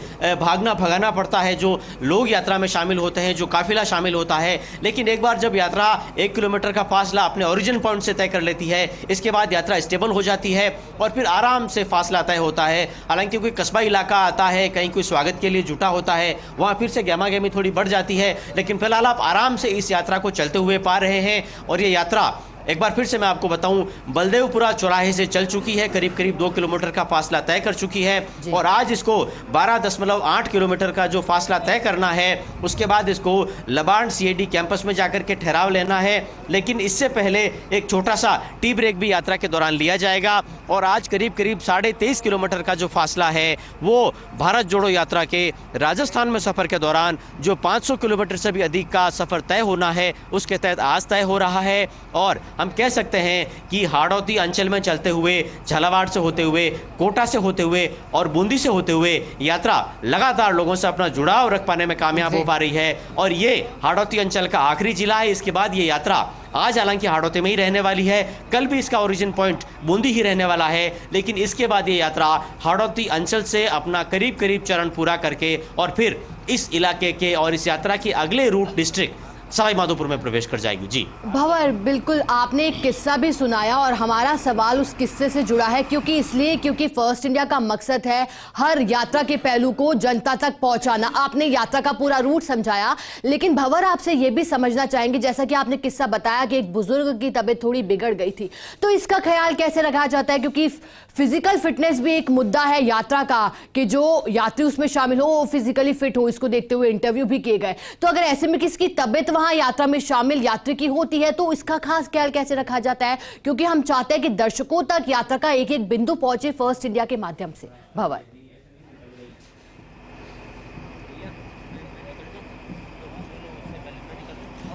C: भागना भगाना पड़ता है जो लोग यात्रा में शामिल होते हैं, जो काफिला शामिल होता है। लेकिन एक बार जब यात्रा 1 किलोमीटर का फासला अपने ओरिजिन पॉइंट से तय कर लेती है, इसके बाद यात्रा स्टेबल हो जाती है और फिर आराम से फासला तय होता है। हालांकि कोई कस्बा इलाका आता है, कहीं कोई स्वागत के लिए जुटा होता है, वहाँ फिर से गहमा गहमी थोड़ी बढ़ जाती है। लेकिन फिलहाल आप आराम से इस यात्रा को चलते हुए पा रहे हैं। और ये यात्रा एक बार फिर से मैं आपको बताऊं, बलदेवपुरा चौराहे से चल चुकी है, करीब 2 किलोमीटर का फासला तय कर चुकी है। और आज इसको 12.8 किलोमीटर का जो फासला तय करना है, उसके बाद इसको लबान CID कैंपस में जाकर के ठहराव लेना है। लेकिन इससे पहले एक छोटा सा टी ब्रेक भी यात्रा के दौरान लिया जाएगा। और आज करीब 23.5 किलोमीटर का जो फासला है वो भारत जोड़ो यात्रा के राजस्थान में सफर के दौरान जो 500 किलोमीटर से भी अधिक का सफर तय होना है, उसके तहत आज तय हो रहा है। और हम कह सकते हैं कि हाड़ौती अंचल में चलते हुए, झालावाड़ से होते हुए, कोटा से होते हुए और बूंदी से होते हुए यात्रा लगातार लोगों से अपना जुड़ाव रख पाने में कामयाब हो पा रही है। और ये हाड़ौती अंचल का आखिरी जिला है। इसके बाद ये यात्रा आज हालांकि हाड़ौती में ही रहने वाली है, कल भी इसका ओरिजिन पॉइंट बूंदी ही रहने वाला है। लेकिन इसके बाद ये यात्रा हाड़ौती अंचल से अपना करीब चरण पूरा करके और फिर इस इलाके के और इस यात्रा के अगले रूट डिस्ट्रिक्ट सवाई माधोपुर में प्रवेश कर जाएगी। जी
A: भंवर, बिल्कुल आपने एक किस्सा भी सुनाया और हमारा सवाल उस किस्से से जुड़ा है क्योंकि फर्स्ट इंडिया का मकसद है हर यात्रा के पहलू को जनता तक पहुंचाना। आपने यात्रा का पूरा रूट समझाया, लेकिन भंवर आपसे यह भी समझना चाहेंगे, जैसा कि आपने किस्सा बताया कि एक बुजुर्ग की तबीयत थोड़ी बिगड़ गई थी, तो इसका ख्याल कैसे रखा जाता है? क्योंकि फिजिकल फिटनेस भी एक मुद्दा है यात्रा का, कि जो यात्री उसमें शामिल हो वो फिजिकली फिट हो। इसको देखते हुए इंटरव्यू भी किए गए। तो अगर ऐसे में किसी की तबीयत वहां यात्रा में शामिल यात्री की होती है, तो इसका खास ख्याल कैसे रखा जाता है? क्योंकि हम चाहते हैं कि दर्शकों तक यात्रा का एक एक बिंदु पहुंचे फर्स्ट इंडिया के माध्यम से। भंवर,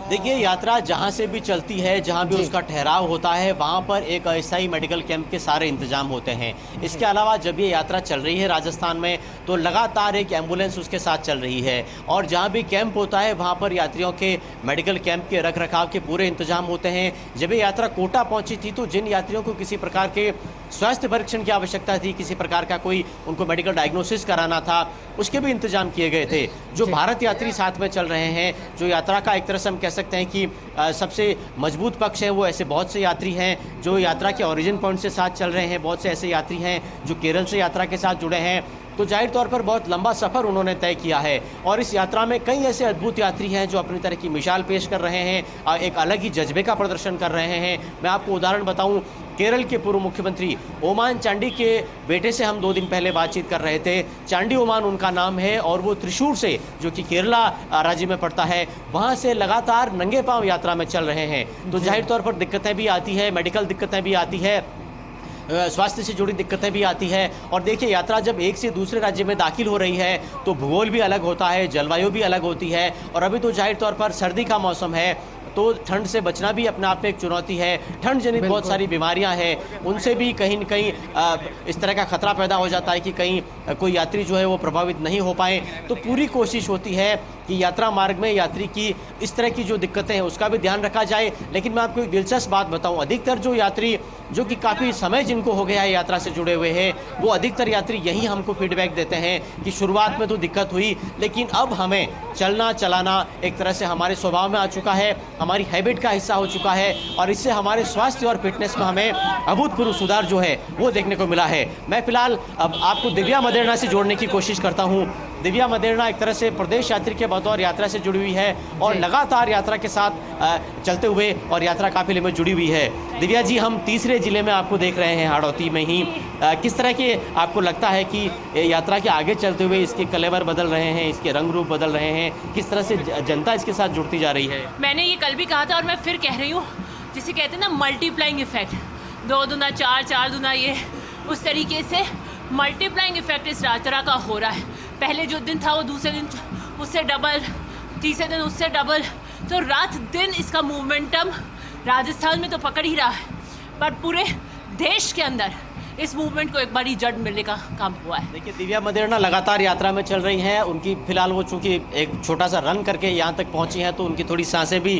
C: देखिए, यात्रा जहां से भी चलती है, जहां भी उसका ठहराव होता है, वहां पर एक अस्थायी मेडिकल कैंप के सारे इंतजाम होते हैं। इसके अलावा जब ये यात्रा चल रही है राजस्थान में, तो लगातार एक एम्बुलेंस उसके साथ चल रही है, और जहां भी कैंप होता है वहां पर यात्रियों के मेडिकल कैंप के रख रखाव के पूरे इंतजाम होते हैं। जब ये यात्रा कोटा पहुंची थी, तो जिन यात्रियों को किसी प्रकार के स्वास्थ्य परीक्षण की आवश्यकता थी, किसी प्रकार का कोई उनको मेडिकल डायग्नोसिस कराना था, उसके भी इंतजाम किए गए थे। जो भारत यात्री साथ में चल रहे हैं, जो यात्रा का एक तरह से हम कह सकते हैं कि सबसे मजबूत पक्ष है, वो ऐसे बहुत से यात्री हैं जो यात्रा के ओरिजिन पॉइंट से साथ चल रहे हैं। बहुत से ऐसे यात्री हैं जो केरल से यात्रा के साथ जुड़े हैं, तो जाहिर तौर पर बहुत लंबा सफ़र उन्होंने तय किया है। और इस यात्रा में कई ऐसे अद्भुत यात्री हैं जो अपनी तरह की मिसाल पेश कर रहे हैं, एक अलग ही जज्बे का प्रदर्शन कर रहे हैं। मैं आपको उदाहरण बताऊं, केरल के पूर्व मुख्यमंत्री ओमान चांडी के बेटे से हम 2 दिन पहले बातचीत कर रहे थे। चांडी ओमान उनका नाम है, और वो त्रिशूर से, जो कि केरला राज्य में पड़ता है, वहाँ से लगातार नंगे पांव यात्रा में चल रहे हैं। तो जाहिर तौर पर दिक्कतें भी आती है, मेडिकल दिक्कतें भी आती है, स्वास्थ्य से जुड़ी दिक्कतें भी आती है। और देखिए, यात्रा जब एक से दूसरे राज्य में दाखिल हो रही है, तो भूगोल भी अलग होता है, जलवायु भी अलग होती है, और अभी तो जाहिर तौर पर सर्दी का मौसम है, तो ठंड से बचना भी अपने आप में एक चुनौती है। ठंड जनित बहुत सारी बीमारियां हैं, उनसे भी कहीं न कहीं इस तरह का खतरा पैदा हो जाता है कि कहीं कोई यात्री जो है वो प्रभावित नहीं हो पाए। तो पूरी कोशिश होती है कि यात्रा मार्ग में यात्री की इस तरह की जो दिक्कतें हैं उसका भी ध्यान रखा जाए। लेकिन मैं आपको एक दिलचस्प बात बताऊं, अधिकतर जो यात्री जो कि काफ़ी समय जिनको हो गया है यात्रा से जुड़े हुए हैं, वो अधिकतर यात्री यही हमको फीडबैक देते हैं कि शुरुआत में तो दिक्कत हुई, लेकिन अब हमें चलना चलाना एक तरह से हमारे स्वभाव में आ चुका है, हमारी हैबिट का हिस्सा हो चुका है, और इससे हमारे स्वास्थ्य और फिटनेस में हमें अभूतपूर्व सुधार जो है वो देखने को मिला है। मैं फिलहाल अब आपको दिव्या मदेरणा से जोड़ने की कोशिश करता हूँ। दिव्या मदेरणा एक तरह से प्रदेश यात्री के बतौर यात्रा से जुड़ी हुई है, और लगातार यात्रा के साथ चलते हुए और यात्रा काफिले में जुड़ी हुई है। दिव्या जी, हम तीसरे जिले में आपको देख रहे हैं, हाड़ौती में ही। किस तरह के आपको लगता है कि यात्रा के आगे चलते हुए इसके कलेवर बदल रहे हैं, इसके रंग रूप बदल रहे हैं, किस तरह से जनता इसके साथ जुड़ती जा रही है?
I: मैंने ये कल भी कहा था और मैं फिर कह रही हूँ, जिसे कहते हैं ना मल्टीप्लाइंग इफेक्ट, 2 दूना 4, 4 दूना ये, उस तरीके से मल्टीप्लाइंग इफेक्ट इस यात्रा का हो रहा है। पहले जो दिन था वो दूसरे दिन उससे डबल, तीसरे दिन उससे डबल, तो रात दिन इसका मोमेंटम राजस्थान में तो पकड़ ही रहा है, पर पूरे देश के अंदर इस मूवमेंट को एक बड़ी जड़ मिलने का काम हुआ है।
C: देखिए, दिव्या मदेरणा लगातार यात्रा में चल रही हैं। उनकी फिलहाल वो चूंकि एक छोटा सा रन करके यहाँ तक पहुँची हैं, तो उनकी थोड़ी सांसें भी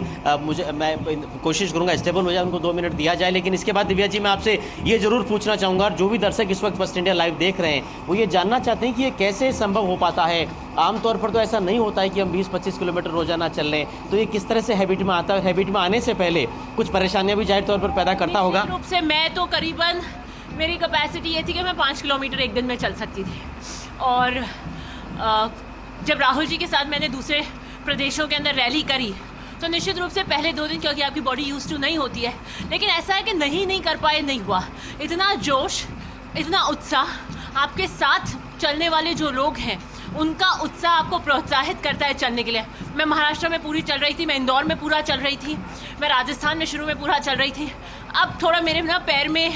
C: मैं कोशिश करूँगा स्टेबल हो जाए, उनको 2 मिनट दिया जाए। लेकिन इसके बाद दिव्या जी, मैं आपसे ये जरूर पूछना चाहूँगा, और जो भी दर्शक इस वक्त फर्स्ट इंडिया लाइव देख रहे हैं, वो ये जानना चाहते हैं कि ये कैसे संभव हो पाता है। आमतौर पर तो ऐसा नहीं होता है कि हम 20-25 किलोमीटर रोजाना चल लें, तो ये किस तरह से हैबिट में आता है? हैबिट में आने से पहले कुछ परेशानियाँ भी जाहिर तौर पर पैदा करता होगा।
I: रूप से मैं तो करीबन, मेरी कैपेसिटी ये थी कि मैं 5 किलोमीटर एक दिन में चल सकती थी, और जब राहुल जी के साथ मैंने दूसरे प्रदेशों के अंदर रैली करी, तो निश्चित रूप से पहले 2 दिन, क्योंकि आपकी बॉडी यूज टू नहीं होती है, लेकिन ऐसा है कि नहीं कर पाए, नहीं हुआ। इतना जोश, इतना उत्साह, आपके साथ चलने वाले जो लोग हैं उनका उत्साह आपको प्रोत्साहित करता है चलने के लिए। मैं महाराष्ट्र में पूरी चल रही थी, मैं इंदौर में पूरा चल रही थी, मैं राजस्थान में शुरू में पूरा चल रही थी। अब थोड़ा मेरे ना पैर में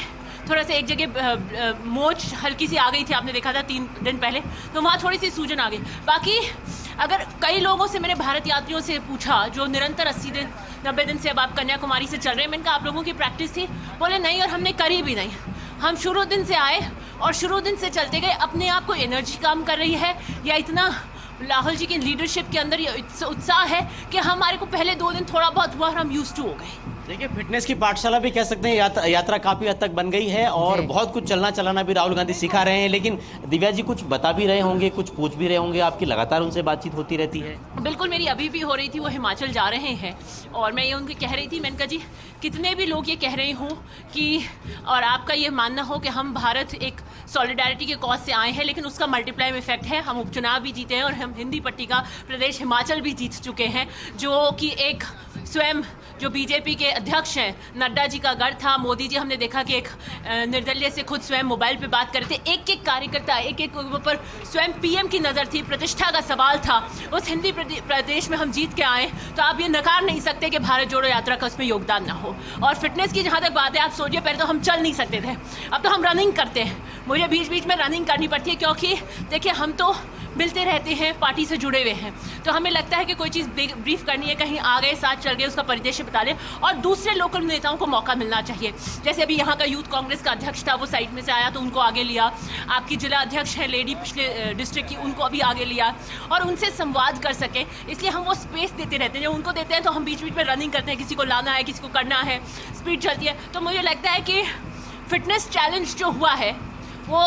I: थोड़ा सा एक जगह मोच हल्की सी आ गई थी, आपने देखा था 3 दिन पहले, तो वहाँ थोड़ी सी सूजन आ गई। बाकी अगर कई लोगों से, मेरे भारत यात्रियों से पूछा जो निरंतर 80 दिन 90 दिन से अब आप कन्याकुमारी से चल रहे हैं, मैंने कहा आप लोगों की प्रैक्टिस थी? बोले नहीं, और हमने करी भी नहीं। हम शुरू दिन से आए और शुरू दिन से चलते गए। अपने आप को एनर्जी काम कर रही है, या इतना राहुल जी की लीडरशिप के अंदर ये उत्साह है कि हमारे को पहले 2 दिन थोड़ा बहुत हुआ और हम यूज्ड टू हो गए।
C: देखिए, फिटनेस की पाठशाला भी कह सकते हैं, यात्रा काफ़ी हद तक बन गई है, और बहुत कुछ चलना चलाना भी राहुल गांधी सिखा रहे हैं। लेकिन दिव्या जी कुछ बता भी रहे होंगे, कुछ पूछ भी रहे होंगे, आपकी लगातार उनसे बातचीत होती रहती है?
I: बिल्कुल, मेरी अभी भी हो रही थी। वो हिमाचल जा रहे हैं, और मैं ये उनकी कह रही थी, मैंने कहा जी कितने भी लोग ये कह रहे हों कि, और आपका ये मानना हो कि हम भारत एक सॉलिडारिटी के कॉज से आए हैं, लेकिन उसका मल्टीप्लाई इफेक्ट है। हम उपचुनाव भी जीते हैं, और हम हिंदी पट्टी का प्रदेश हिमाचल भी जीत चुके हैं, जो कि एक स्वयं जो बीजेपी के अध्यक्ष हैं, नड्डा जी का गढ़ था। मोदी जी हमने देखा कि एक निर्दलीय से खुद स्वयं मोबाइल पे बात कर रहे थे। एक एक कार्यकर्ता, एक एक ऊपर स्वयं पीएम की नज़र थी, प्रतिष्ठा का सवाल था। उस हिंदी प्रदेश में हम जीत के आए, तो आप ये नकार नहीं सकते कि भारत जोड़ो यात्रा का उसमें योगदान ना हो। और फिटनेस की जहाँ तक बात है, आप सोचिए पहले तो हम चल नहीं सकते थे, अब तो हम रनिंग करते हैं। मुझे बीच बीच में रनिंग करनी पड़ती है, क्योंकि देखिए हम तो मिलते रहते हैं, पार्टी से जुड़े हुए हैं, तो हमें लगता है कि कोई चीज़ ब्रीफ करनी है, कहीं आ गए, साथ चल गए, उसका परिदृश्य बता दें। और दूसरे लोकल नेताओं को मौका मिलना चाहिए। जैसे अभी यहाँ का यूथ कांग्रेस का अध्यक्ष था, वो साइड में से आया तो उनको आगे लिया। आपकी जिला अध्यक्ष है लेडी पिछले डिस्ट्रिक्ट की, उनको अभी आगे लिया और उनसे संवाद कर सके, इसलिए हम वो स्पेस देते रहते हैं। जब उनको देते हैं तो हम बीच बीच में रनिंग करते हैं, किसी को लाना है, किसी को करना है, स्पीड चलती है। तो मुझे लगता है कि फिटनेस चैलेंज जो हुआ है वो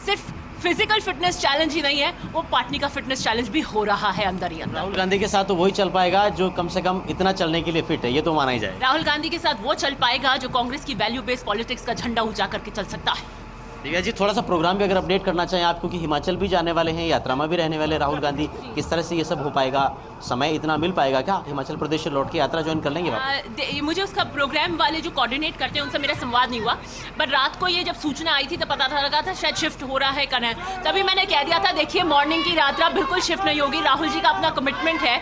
I: सिर्फ फिजिकल फिटनेस चैलेंज ही नहीं है, वो पार्टी का फिटनेस चैलेंज भी हो रहा है अंदर ही अंदर।
C: राहुल गांधी के साथ तो वही चल पाएगा जो कम से कम इतना चलने के लिए फिट है, ये तो माना ही जाए।
I: राहुल गांधी के साथ वो चल पाएगा जो कांग्रेस की वैल्यू बेस्ड पॉलिटिक्स का झंडा ऊंचा करके चल सकता है।
C: दिव्या जी, थोड़ा सा प्रोग्राम भी अगर अपडेट करना चाहें आप, क्योंकि हिमाचल भी जाने वाले हैं, यात्रा में भी रहने वाले राहुल गांधी, किस तरह से ये सब हो पाएगा? समय इतना मिल पाएगा क्या? हिमाचल प्रदेश से लौट के यात्रा ज्वाइन कर लेंगे?
I: मुझे उसका प्रोग्राम वाले जो कोऑर्डिनेट करते हैं उनसे मेरा संवाद नहीं हुआ, पर रात को ये जब सूचना आई थी तो पता लगा था शायद शिफ्ट हो रहा है करना है। तभी मैंने कह दिया था, देखिए मॉर्निंग की यात्रा बिल्कुल शिफ्ट नहीं होगी। राहुल जी का अपना कमिटमेंट है,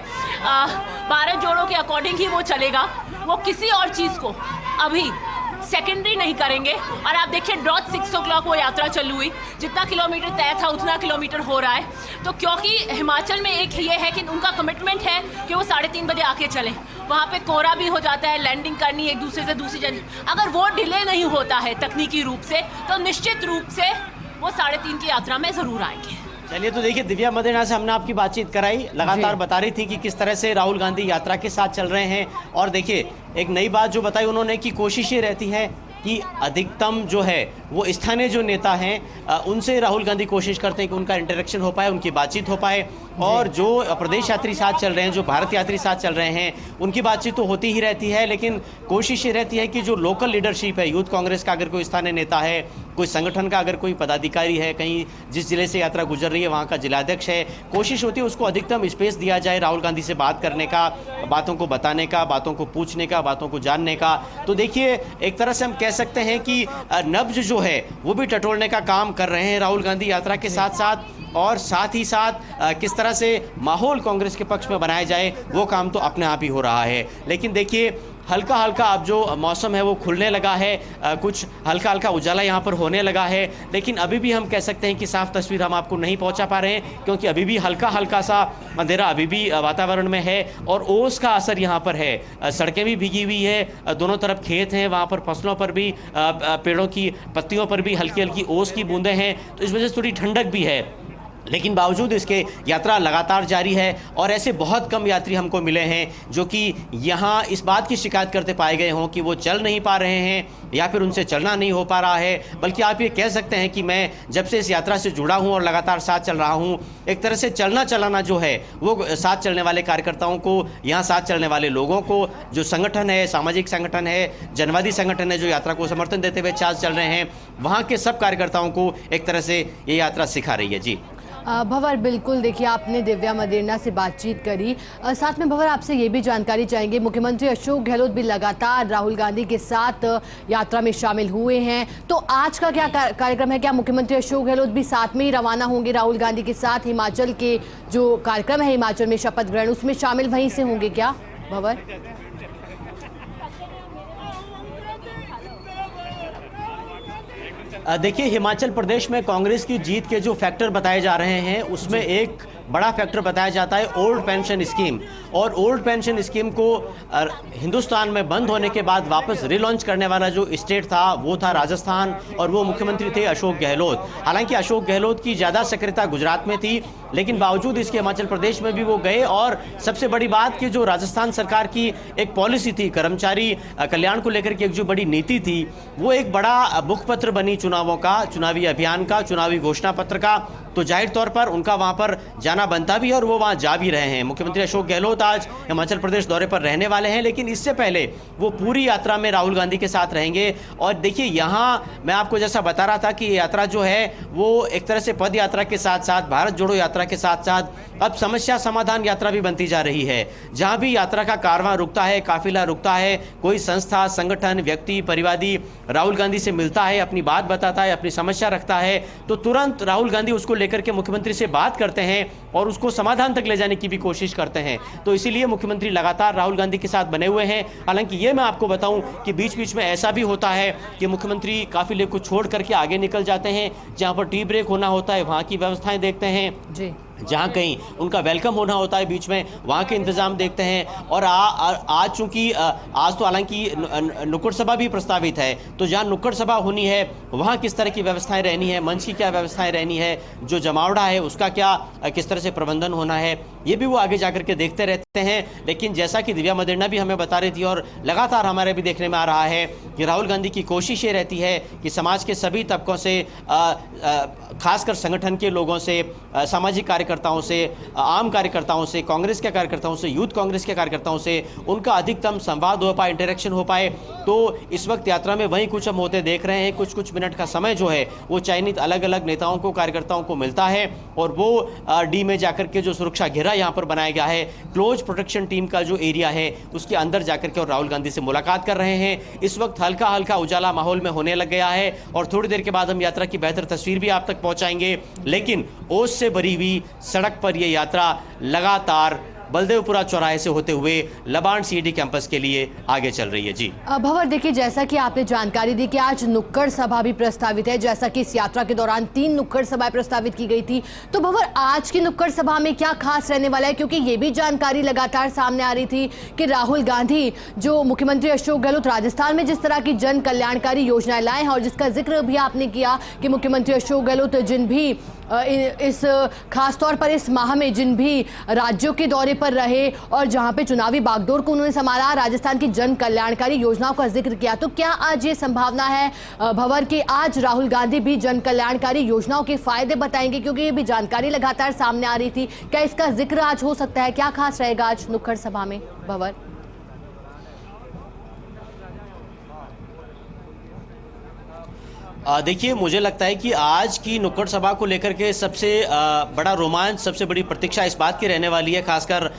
I: भारत जोड़ो के अकॉर्डिंग ही वो चलेगा। वो किसी और चीज़ को अभी सेकेंडरी नहीं करेंगे। और आप देखिए डॉट 6 o'clock वो यात्रा चालू हुई, जितना किलोमीटर तय था उतना किलोमीटर हो रहा है। तो क्योंकि हिमाचल में एक ये है कि उनका कमिटमेंट है कि वो 3:30 बजे आके चलें। वहाँ पे कोहरा भी हो जाता है, लैंडिंग करनी एक दूसरे से दूसरी जगह। अगर वो डिले नहीं होता है तकनीकी रूप से, तो निश्चित रूप से वो 3:30 की यात्रा में ज़रूर आएंगे।
C: चलिए, तो देखिए दिव्या मदेना से हमने आपकी बातचीत कराई, लगातार बता रही थी कि किस तरह से राहुल गांधी यात्रा के साथ चल रहे हैं। और देखिए एक नई बात जो बताई उन्होंने कि कोशिश ये रहती है कि अधिकतम जो है वो स्थानीय जो नेता हैं उनसे राहुल गांधी कोशिश करते हैं कि उनका इंटरेक्शन हो पाए, उनकी बातचीत हो पाए। और जो प्रदेश यात्री साथ चल रहे हैं, जो भारत यात्री साथ चल रहे हैं, उनकी बातचीत तो होती ही रहती है, लेकिन कोशिश ये रहती है कि जो लोकल लीडरशिप है, यूथ कांग्रेस का अगर कोई स्थानीय नेता है, कोई संगठन का अगर कोई पदाधिकारी है, कहीं जिस जिले से यात्रा गुजर रही है वहाँ का जिलाध्यक्ष है, कोशिश होती है उसको अधिकतम स्पेस दिया जाए राहुल गांधी से बात करने का, बातों को बताने का, बातों को पूछने का, बातों को जानने का। तो देखिए एक तरह से हम कह सकते हैं कि नब्ज जो है वो भी टटोलने का काम कर रहे हैं राहुल गांधी यात्रा के साथ साथ, और साथ ही साथ किस तरह से माहौल कांग्रेस के पक्ष में बनाया जाए वो काम तो अपने आप ही हो रहा है। लेकिन देखिए हल्का हल्का अब जो मौसम है वो खुलने लगा है, कुछ हल्का हल्का उजाला यहाँ पर होने लगा है, लेकिन अभी भी हम कह सकते हैं कि साफ तस्वीर हम आपको नहीं पहुँचा पा रहे हैं, क्योंकि अभी भी हल्का हल्का सा अंधेरा अभी भी वातावरण में है और ओस का असर यहाँ पर है। सड़कें भी भीगी हुई है, दोनों तरफ खेत हैं, वहाँ पर फसलों पर भी, पेड़ों की पत्तियों पर भी हल्की हल्की ओस की बूंदें हैं, तो इस वजह से थोड़ी ठंडक भी है। लेकिन बावजूद इसके यात्रा लगातार जारी है और ऐसे बहुत कम यात्री हमको मिले हैं जो कि यहाँ इस बात की शिकायत करते पाए गए हों कि वो चल नहीं पा रहे हैं या फिर उनसे चलना नहीं हो पा रहा है। बल्कि आप ये कह सकते हैं कि मैं जब से इस यात्रा से जुड़ा हूँ और लगातार साथ चल रहा हूँ, एक तरह से चलना चलाना जो है वो साथ चलने वाले कार्यकर्ताओं को, यहाँ साथ चलने वाले लोगों को, जो संगठन है, सामाजिक संगठन है, जनवादी संगठन है जो यात्रा को समर्थन देते हुए साथ चल रहे हैं, वहाँ के सब कार्यकर्ताओं को एक तरह से ये यात्रा सिखा रही है। जी
A: भंवर, बिल्कुल देखिए आपने दिव्या मदेरना से बातचीत करी, साथ में भंवर आपसे ये भी जानकारी चाहेंगे, मुख्यमंत्री अशोक गहलोत भी लगातार राहुल गांधी के साथ यात्रा में शामिल हुए हैं, तो आज का क्या कार्यक्रम है? क्या मुख्यमंत्री अशोक गहलोत भी साथ में ही रवाना होंगे राहुल गांधी के साथ? हिमाचल के जो कार्यक्रम है, हिमाचल में शपथ ग्रहण, उसमें शामिल वहीं से होंगे क्या भंवर?
C: देखिए हिमाचल प्रदेश में कांग्रेस की जीत के जो फैक्टर बताए जा रहे हैं उसमें एक बड़ा फैक्टर बताया जाता है ओल्ड पेंशन स्कीम, और ओल्ड पेंशन स्कीम को हिंदुस्तान में बंद होने के बाद वापस रिलॉन्च करने वाला जो स्टेट था वो था राजस्थान, और वो मुख्यमंत्री थे अशोक गहलोत। हालांकि अशोक गहलोत की ज़्यादा सक्रियता गुजरात में थी, लेकिन बावजूद इसके हिमाचल प्रदेश में भी वो गए, और सबसे बड़ी बात कि जो राजस्थान सरकार की एक पॉलिसी थी, कर्मचारी कल्याण को लेकर की एक जो बड़ी नीति थी, वो एक बड़ा मुखपत्र बनी चुनावों का, चुनावी अभियान का, चुनावी घोषणा पत्र का। तो जाहिर तौर पर उनका वहाँ पर जाना बनता भी है और वो वहाँ जा भी रहे हैं। मुख्यमंत्री अशोक गहलोत आज हिमाचल प्रदेश दौरे पर रहने वाले हैं, लेकिन लेकिन इससे पहले वो पूरी यात्रा में राहुल गांधी के साथ रहेंगे। और देखिए यहाँ मैं आपको जैसा बता रहा था कि ये यात्रा जो है वो एक तरह से पद यात्रा के साथ साथ भारत जोड़ो यात्रा के साथ साथ अब समस्या समाधान यात्रा भी बनती जा रही है। जहां भी यात्रा का कारवां रुकता है, काफिला रुकता है, कोई संस्था, संगठन, व्यक्ति, परिवादी राहुल गांधी से मिलता है, अपनी बात बताता है, अपनी समस्या रखता है, तो तुरंत राहुल गांधी उसको लेकर के मुख्यमंत्री से बात करते हैं और उसको समाधान तक ले जाने की भी कोशिश करते हैं। तो इसीलिए मुख्यमंत्री लगातार राहुल गांधी के साथ बने हुए हैं। हालांकि ये मैं आपको बताऊं कि बीच बीच में ऐसा भी होता है कि मुख्यमंत्री काफिले को छोड़ करके आगे निकल जाते हैं, जहां पर टी ब्रेक होना होता है वहां की व्यवस्थाएं देखते हैं जी, जहाँ कहीं उनका वेलकम होना होता है बीच में वहाँ के इंतजाम देखते हैं। और आज चूंकि आज तो हालांकि नुक्कड़ सभा भी प्रस्तावित है, तो जहाँ नुक्कड़ सभा होनी है वहाँ किस तरह की व्यवस्थाएं रहनी है, मंच की क्या व्यवस्थाएं रहनी है, जो जमावड़ा है उसका क्या किस तरह से प्रबंधन होना है, ये भी वो आगे जाकर के देखते रहते हैं। लेकिन जैसा कि दिव्या मदेरणा भी हमें बता रही थी और लगातार हमारे भी देखने में आ रहा है कि राहुल गांधी की कोशिश ये रहती है कि समाज के सभी तबकों से, खासकर संगठन के लोगों से, सामाजिक कार्यकर्ताओं से, आम कार्यकर्ताओं से, कांग्रेस के कार्यकर्ताओं से, यूथ कांग्रेस के कार्यकर्ताओं से उनका अधिकतम संवाद हो पाए, इंटरेक्शन हो पाए। तो इस वक्त यात्रा में वहीं कुछ हम होते देख रहे हैं। कुछ कुछ मिनट का समय जो है वो चयनित अलग अलग नेताओं को, कार्यकर्ताओं को मिलता है और वो डी में जाकर के जो सुरक्षा घेरा यहाँ पर बनाया गया है, क्लोज प्रोटेक्शन टीम का जो एरिया है उसके अंदर जाकर के और राहुल गांधी से मुलाकात कर रहे हैं। इस वक्त हल्का हल्का उजाला माहौल में होने लग गया है और थोड़ी देर के बाद हम यात्रा की बेहतर तस्वीर भी आप तक पहुंचाएंगे। लेकिन ओस से भरी हुई सड़क पर यह यात्रा लगातार बलदेवपुरा चौराहे से होते हुए लबान सीडी कैंपस के लिए आगे चल रही है। जी
A: भंवर, देखिए जैसा कि आपने जानकारी दी कि आज नुक्कड़ सभा भी प्रस्तावित है, जैसा कि इस यात्रा के दौरान 3 नुक्कड़ सभाएं प्रस्तावित की गई थी। तो भंवर, आज की नुक्कड़ सभा में क्या खास रहने वाला है, क्योंकि ये भी जानकारी लगातार सामने आ रही थी कि राहुल गांधी जो मुख्यमंत्री अशोक गहलोत राजस्थान में जिस तरह की जन कल्याणकारी योजनाएं लाए हैं और जिसका जिक्र भी आपने किया कि मुख्यमंत्री अशोक गहलोत जिन भी इस खासतौर पर इस माह में जिन भी राज्यों के दौरे पर रहे और जहां पे चुनावी बागडोर को उन्होंने संभाला, राजस्थान की जन कल्याणकारी योजनाओं का जिक्र किया। तो क्या आज ये संभावना है भंवर कि आज राहुल गांधी भी जन कल्याणकारी योजनाओं के फायदे बताएंगे, क्योंकि ये भी जानकारी लगातार सामने आ रही थी। क्या इसका जिक्र आज हो सकता है? क्या खास रहेगा आज नुक्कड़ सभा में भंवर?
C: देखिए, मुझे लगता है कि आज की नुक्कड़ सभा को लेकर के सबसे बड़ा रोमांच, सबसे बड़ी प्रतीक्षा इस बात की रहने वाली है, खासकर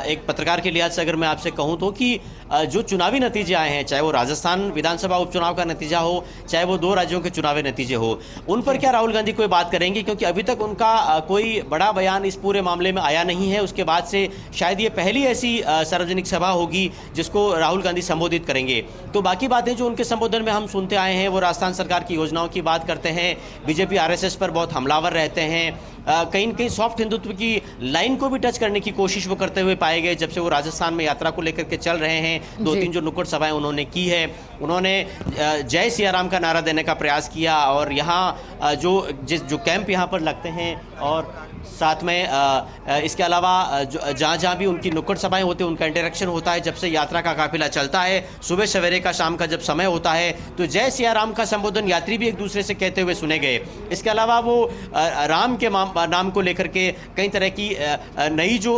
C: एक पत्रकार के लिहाज से अगर मैं आपसे कहूं तो, कि जो चुनावी नतीजे आए हैं, चाहे वो राजस्थान विधानसभा उपचुनाव का नतीजा हो, चाहे वो 2 राज्यों के चुनावी नतीजे हो, उन पर क्या राहुल गांधी कोई बात करेंगे? क्योंकि अभी तक उनका कोई बड़ा बयान इस पूरे मामले में आया नहीं है। उसके बाद से शायद ये पहली ऐसी सार्वजनिक सभा होगी जिसको राहुल गांधी संबोधित करेंगे। तो बाकी बातें जो उनके संबोधन में हम सुनते आए हैं, वो राजस्थान सरकार की योजनाओं की बात करते हैं, बीजेपी आरएसएस पर बहुत हमलावर रहते हैं, कहीं न कहीं सॉफ्ट हिंदुत्व की लाइन को भी टच करने की कोशिश वो करते हुए पाए गए जब से वो राजस्थान में यात्रा को लेकर के चल रहे हैं। 2-3 जो नुक्कड़ सभाएं उन्होंने की है, उन्होंने जय सिया राम का नारा देने का प्रयास किया और यहाँ जो कैंप यहाँ पर लगते हैं और साथ में इसके अलावा जहाँ जहाँ भी उनकी नुक्कड़ सभाएं होती हैं, उनका इंटरेक्शन होता है, जब से यात्रा का काफिला चलता है, सुबह सवेरे का शाम का जब समय होता है, तो जय सिया राम का संबोधन यात्री भी एक दूसरे से कहते हुए सुने गए। इसके अलावा वो राम के नाम को लेकर के कई तरह की नई जो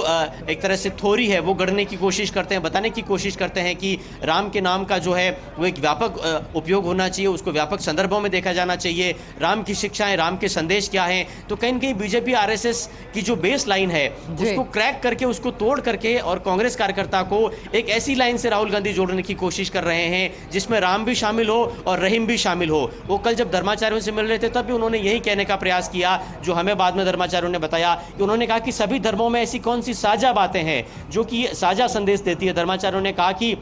C: एक तरह से थ्योरी है वो गढ़ने की कोशिश करते हैं, बताने की कोशिश करते हैं कि राम के नाम का जो है वो एक व्यापक उपयोग होना चाहिए, उसको व्यापक संदर्भों में देखा जाना चाहिए, राम की शिक्षाएं, राम के संदेश क्या हैं। तो कहीं न कहीं बीजेपी आरएसएस की जो बेस लाइन है उसको क्रैक करके, उसको तोड़ करके और कांग्रेस कार्यकर्ता को एक ऐसी लाइन से राहुल गांधी जोड़ने की कोशिश कर रहे हैं जिसमें राम भी शामिल हो और रहीम भी शामिल हो। वो कल जब धर्माचार्यों से मिल रहे थे तब भी उन्होंने यही कहने का प्रयास किया, जो हमें बाद में धर्माचार्यों ने बताया, कि उन्होंने कहा कि सभी धर्मों में ऐसी कौन सी साझा बातें हैं जो कि साझा संदेश देती है। धर्माचार्यों ने कहा कि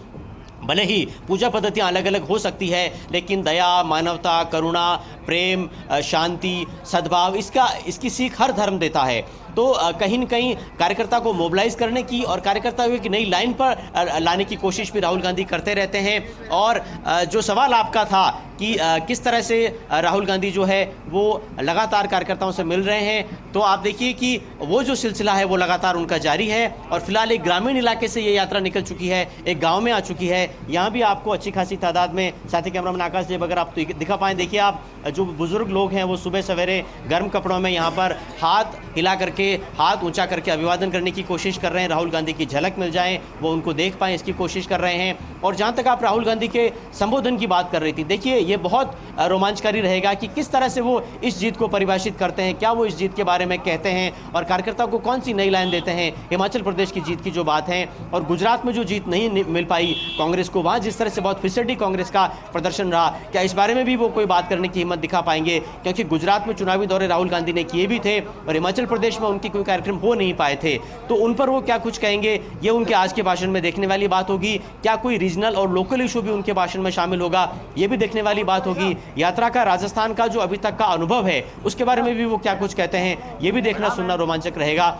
C: भले ही पूजा पद्धतियाँ अलग अलग हो सकती है, लेकिन दया, मानवता, करुणा, प्रेम, शांति, सद्भाव, इसकी सीख हर धर्म देता है। तो कहीं न कहीं कार्यकर्ता को मोबिलाइज करने की और कार्यकर्ता को एक नई लाइन पर लाने की कोशिश भी राहुल गांधी करते रहते हैं। और जो सवाल आपका था कि किस तरह से राहुल गांधी जो है वो लगातार कार्यकर्ताओं से मिल रहे हैं, तो आप देखिए कि वो जो सिलसिला है वो लगातार उनका जारी है। और फिलहाल एक ग्रामीण इलाके से ये यात्रा निकल चुकी है, एक गाँव में आ चुकी है। यहाँ भी आपको अच्छी खासी तादाद में, साथी कैमरामैन आकाश देव अगर आप दिखा पाएँ, देखिए आप जो बुजुर्ग लोग हैं वो सुबह सवेरे गर्म कपड़ों में यहाँ पर हाथ हिला करके के हाथ ऊंचा करके अभिवादन करने की कोशिश कर रहे हैं, राहुल गांधी की झलक मिल जाए, वो उनको देख पाएं, इसकी कोशिश कर रहे हैं। और जहां तक आप राहुल गांधी के संबोधन की बात कर रही थी, देखिए ये बहुत रोमांचकारी रहेगा कि किस तरह से वो इस जीत को परिभाषित करते हैं, क्या वो इस जीत के बारे में कहते हैं और कार्यकर्ताओं को कौन सी नई लाइन देते हैं। हिमाचल प्रदेश की जीत की जो बात है और गुजरात में जो जीत नहीं मिल पाई कांग्रेस को, वहां जिस तरह से बहुत फिसड्डी कांग्रेस का प्रदर्शन रहा, क्या इस बारे में भी वो कोई बात करने की हिम्मत दिखा पाएंगे? क्योंकि गुजरात में चुनावी दौरे राहुल गांधी ने किए भी थे और हिमाचल प्रदेश में उनके कोई कार्यक्रम हो नहीं पाए थे, तो उन पर वो क्या कुछ कहेंगे, ये उनके आज के भाषण में देखने वाली बात होगी। क्या कोई रीजनल और लोकल इशू भी उनके भाषण में शामिल होगा, ये भी देखने वाली बात होगी। यात्रा का राजस्थान का जो अभी तक का अनुभव है उसके बारे में भी वो क्या कुछ कहते हैं, ये भी देखना सुनना रोमांचक रहेगा।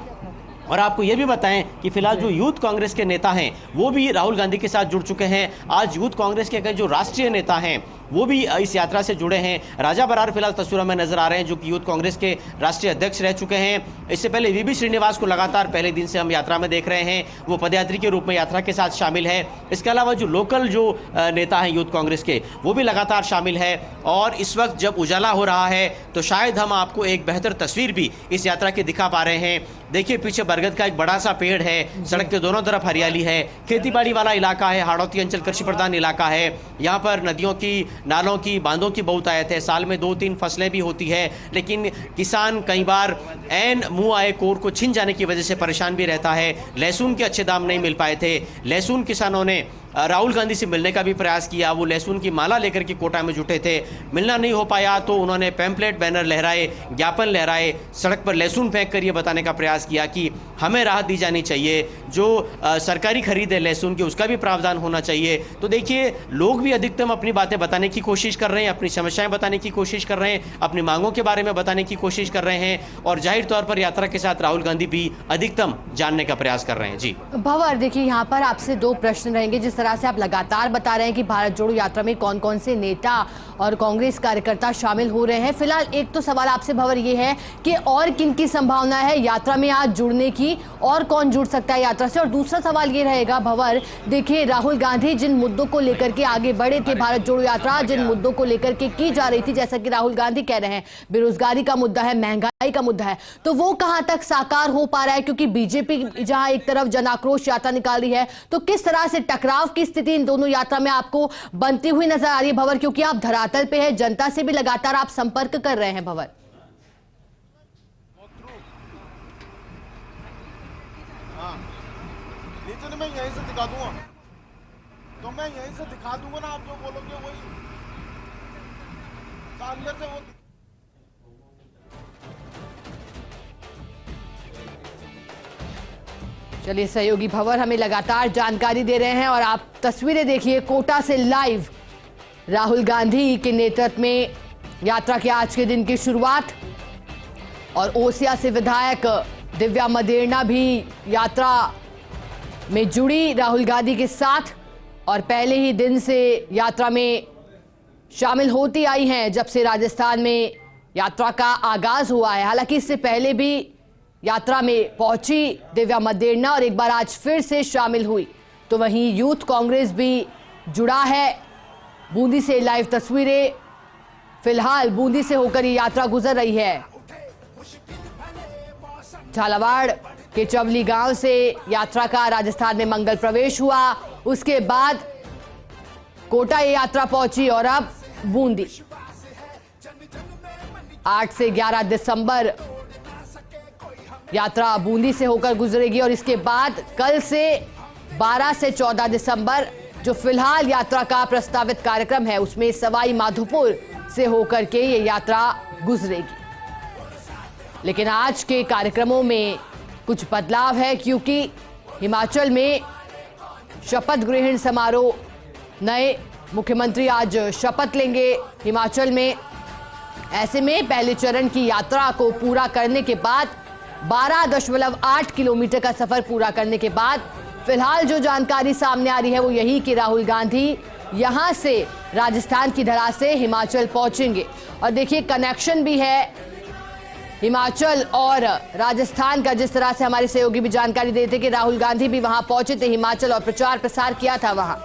C: और आपको ये भी बताएं कि फिलहाल जो यूथ कांग्रेस के नेता हैं वो भी राहुल गांधी के साथ जुड़ चुके हैं। आज यूथ कांग्रेस के जो राष्ट्रीय नेता हैं वो भी इस यात्रा से जुड़े हैं। राजा बरार फिलहाल तस्वीरों में नजर आ रहे हैं, जो कि यूथ कांग्रेस के राष्ट्रीय अध्यक्ष रह चुके हैं। इससे पहले वीबी श्रीनिवास को लगातार पहले दिन से हम यात्रा में देख रहे हैं, वो पदयात्री के रूप में यात्रा के साथ शामिल है। इसके अलावा जो लोकल जो नेता हैं यूथ कांग्रेस के, वो भी लगातार शामिल है। और इस वक्त जब उजाला हो रहा है तो शायद हम आपको एक बेहतर तस्वीर भी इस यात्रा की दिखा पा रहे हैं। देखिए पीछे बरगद का एक बड़ा सा पेड़ है, सड़क के दोनों तरफ हरियाली है, खेतीबाड़ी वाला इलाका है, हाड़ौती अंचल कृषि प्रधान इलाका है। यहाँ पर नदियों की, नालों की, बांधों की बहुतायत है, साल में 2-3 फसलें भी होती है, लेकिन किसान कई बार ऐन मुंह आए कोर को छिन जाने की वजह से परेशान भी रहता है। लहसुन के अच्छे दाम नहीं मिल पाए थे, लहसुन किसानों ने राहुल गांधी से मिलने का भी प्रयास किया, वो लहसुन की माला लेकर के कोटा में जुटे थे, मिलना नहीं हो पाया तो उन्होंने पैम्पलेट बैनर लहराए, ज्ञापन लहराए, सड़क पर लहसुन फेंक कर ये बताने का प्रयास किया कि हमें राहत दी जानी चाहिए, जो सरकारी खरीद है लहसुन की उसका भी प्रावधान होना चाहिए। तो देखिए लोग भी अधिकतम अपनी बातें बताने की कोशिश कर रहे हैं, अपनी समस्याएं बताने की कोशिश कर रहे हैं, अपनी मांगों के बारे में बताने की कोशिश कर रहे हैं और जाहिर तौर पर यात्रा के साथ राहुल गांधी भी अधिकतम जानने का प्रयास कर रहे हैं। जी
A: भंवर, देखिए यहाँ पर आपसे 2 प्रश्न रहेंगे। जिस तरह से आप लगातार बता रहे हैं कि भारत जोड़ो यात्रा में कौन कौन से नेता और कांग्रेस कार्यकर्ता शामिल हो रहे हैं, फिलहाल एक तो सवाल आपसे भंवर ये है कि और किन की संभावना है यात्रा में आज जुड़ने की, और कौन जुड़ सकता है यात्रा से? और दूसरा सवाल ये रहेगा भंवर, देखिए राहुल गांधी जिन मुद्दों को लेकर के आगे बढ़े थे, भारत जोड़ो यात्रा जिन मुद्दों को लेकर के की जा रही थी, जैसा कि राहुल गांधी कह रहे हैं बेरोजगारी का मुद्दा है, महंगाई का मुद्दा है, तो वो कहां तक साकार हो पा रहा है? क्योंकि बीजेपी जहां एक तरफ जन आक्रोश यात्रा निकाल रही है, तो किस तरह से टकराव की स्थिति इन दोनों यात्रा में आपको बनती हुई नजर आ रही है भंवर? क्योंकि आप धरातल पे है, जनता से भी लगातार आप संपर्क कर रहे हैं भंवर।
J: मैं यहीं से दिखा दूंगा, तो मैं यहीं से दिखा दूंगा ना, आप जो बोलोगे वही अंदर से वो।
A: चलिए सहयोगी भंवर हमें लगातार जानकारी दे रहे हैं और आप तस्वीरें देखिए कोटा से लाइव। राहुल गांधी के नेतृत्व में यात्रा के आज के दिन की शुरुआत और ओसिया से विधायक दिव्या मदेरणा भी यात्रा में जुड़ी राहुल गांधी के साथ और पहले ही दिन से यात्रा में शामिल होती आई हैं जब से राजस्थान में यात्रा का आगाज हुआ है। हालांकि इससे पहले भी यात्रा में पहुंची दिव्या मदेरणा और एक बार आज फिर से शामिल हुई। तो वहीं यूथ कांग्रेस भी जुड़ा है। बूंदी से लाइव तस्वीरें, फिलहाल बूंदी से होकर ये यात्रा गुजर रही है। झालावाड़ के चवली गांव से यात्रा का राजस्थान में मंगल प्रवेश हुआ, उसके बाद कोटा ये यात्रा पहुंची और अब बूंदी। 8 से 11 दिसंबर यात्रा बूंदी से होकर गुजरेगी और इसके बाद कल से 12 से 14 दिसंबर जो फिलहाल यात्रा का प्रस्तावित कार्यक्रम है उसमें सवाई माधोपुर से होकर के ये यात्रा गुजरेगी। लेकिन आज के कार्यक्रमों में कुछ बदलाव है क्योंकि हिमाचल में शपथ ग्रहण समारोह, नए मुख्यमंत्री आज शपथ लेंगे हिमाचल में। ऐसे में पहले चरण की यात्रा को पूरा करने के बाद 12.8 किलोमीटर का सफर पूरा करने के बाद फिलहाल जो जानकारी सामने आ रही है वो यही कि राहुल गांधी यहां से राजस्थान की धरा से हिमाचल पहुंचेंगे। और देखिए कनेक्शन भी है हिमाचल और राजस्थान का, जिस तरह से हमारे सहयोगी भी जानकारी देते कि राहुल गांधी भी वहां पहुंचे थे हिमाचल और प्रचार प्रसार किया था वहां।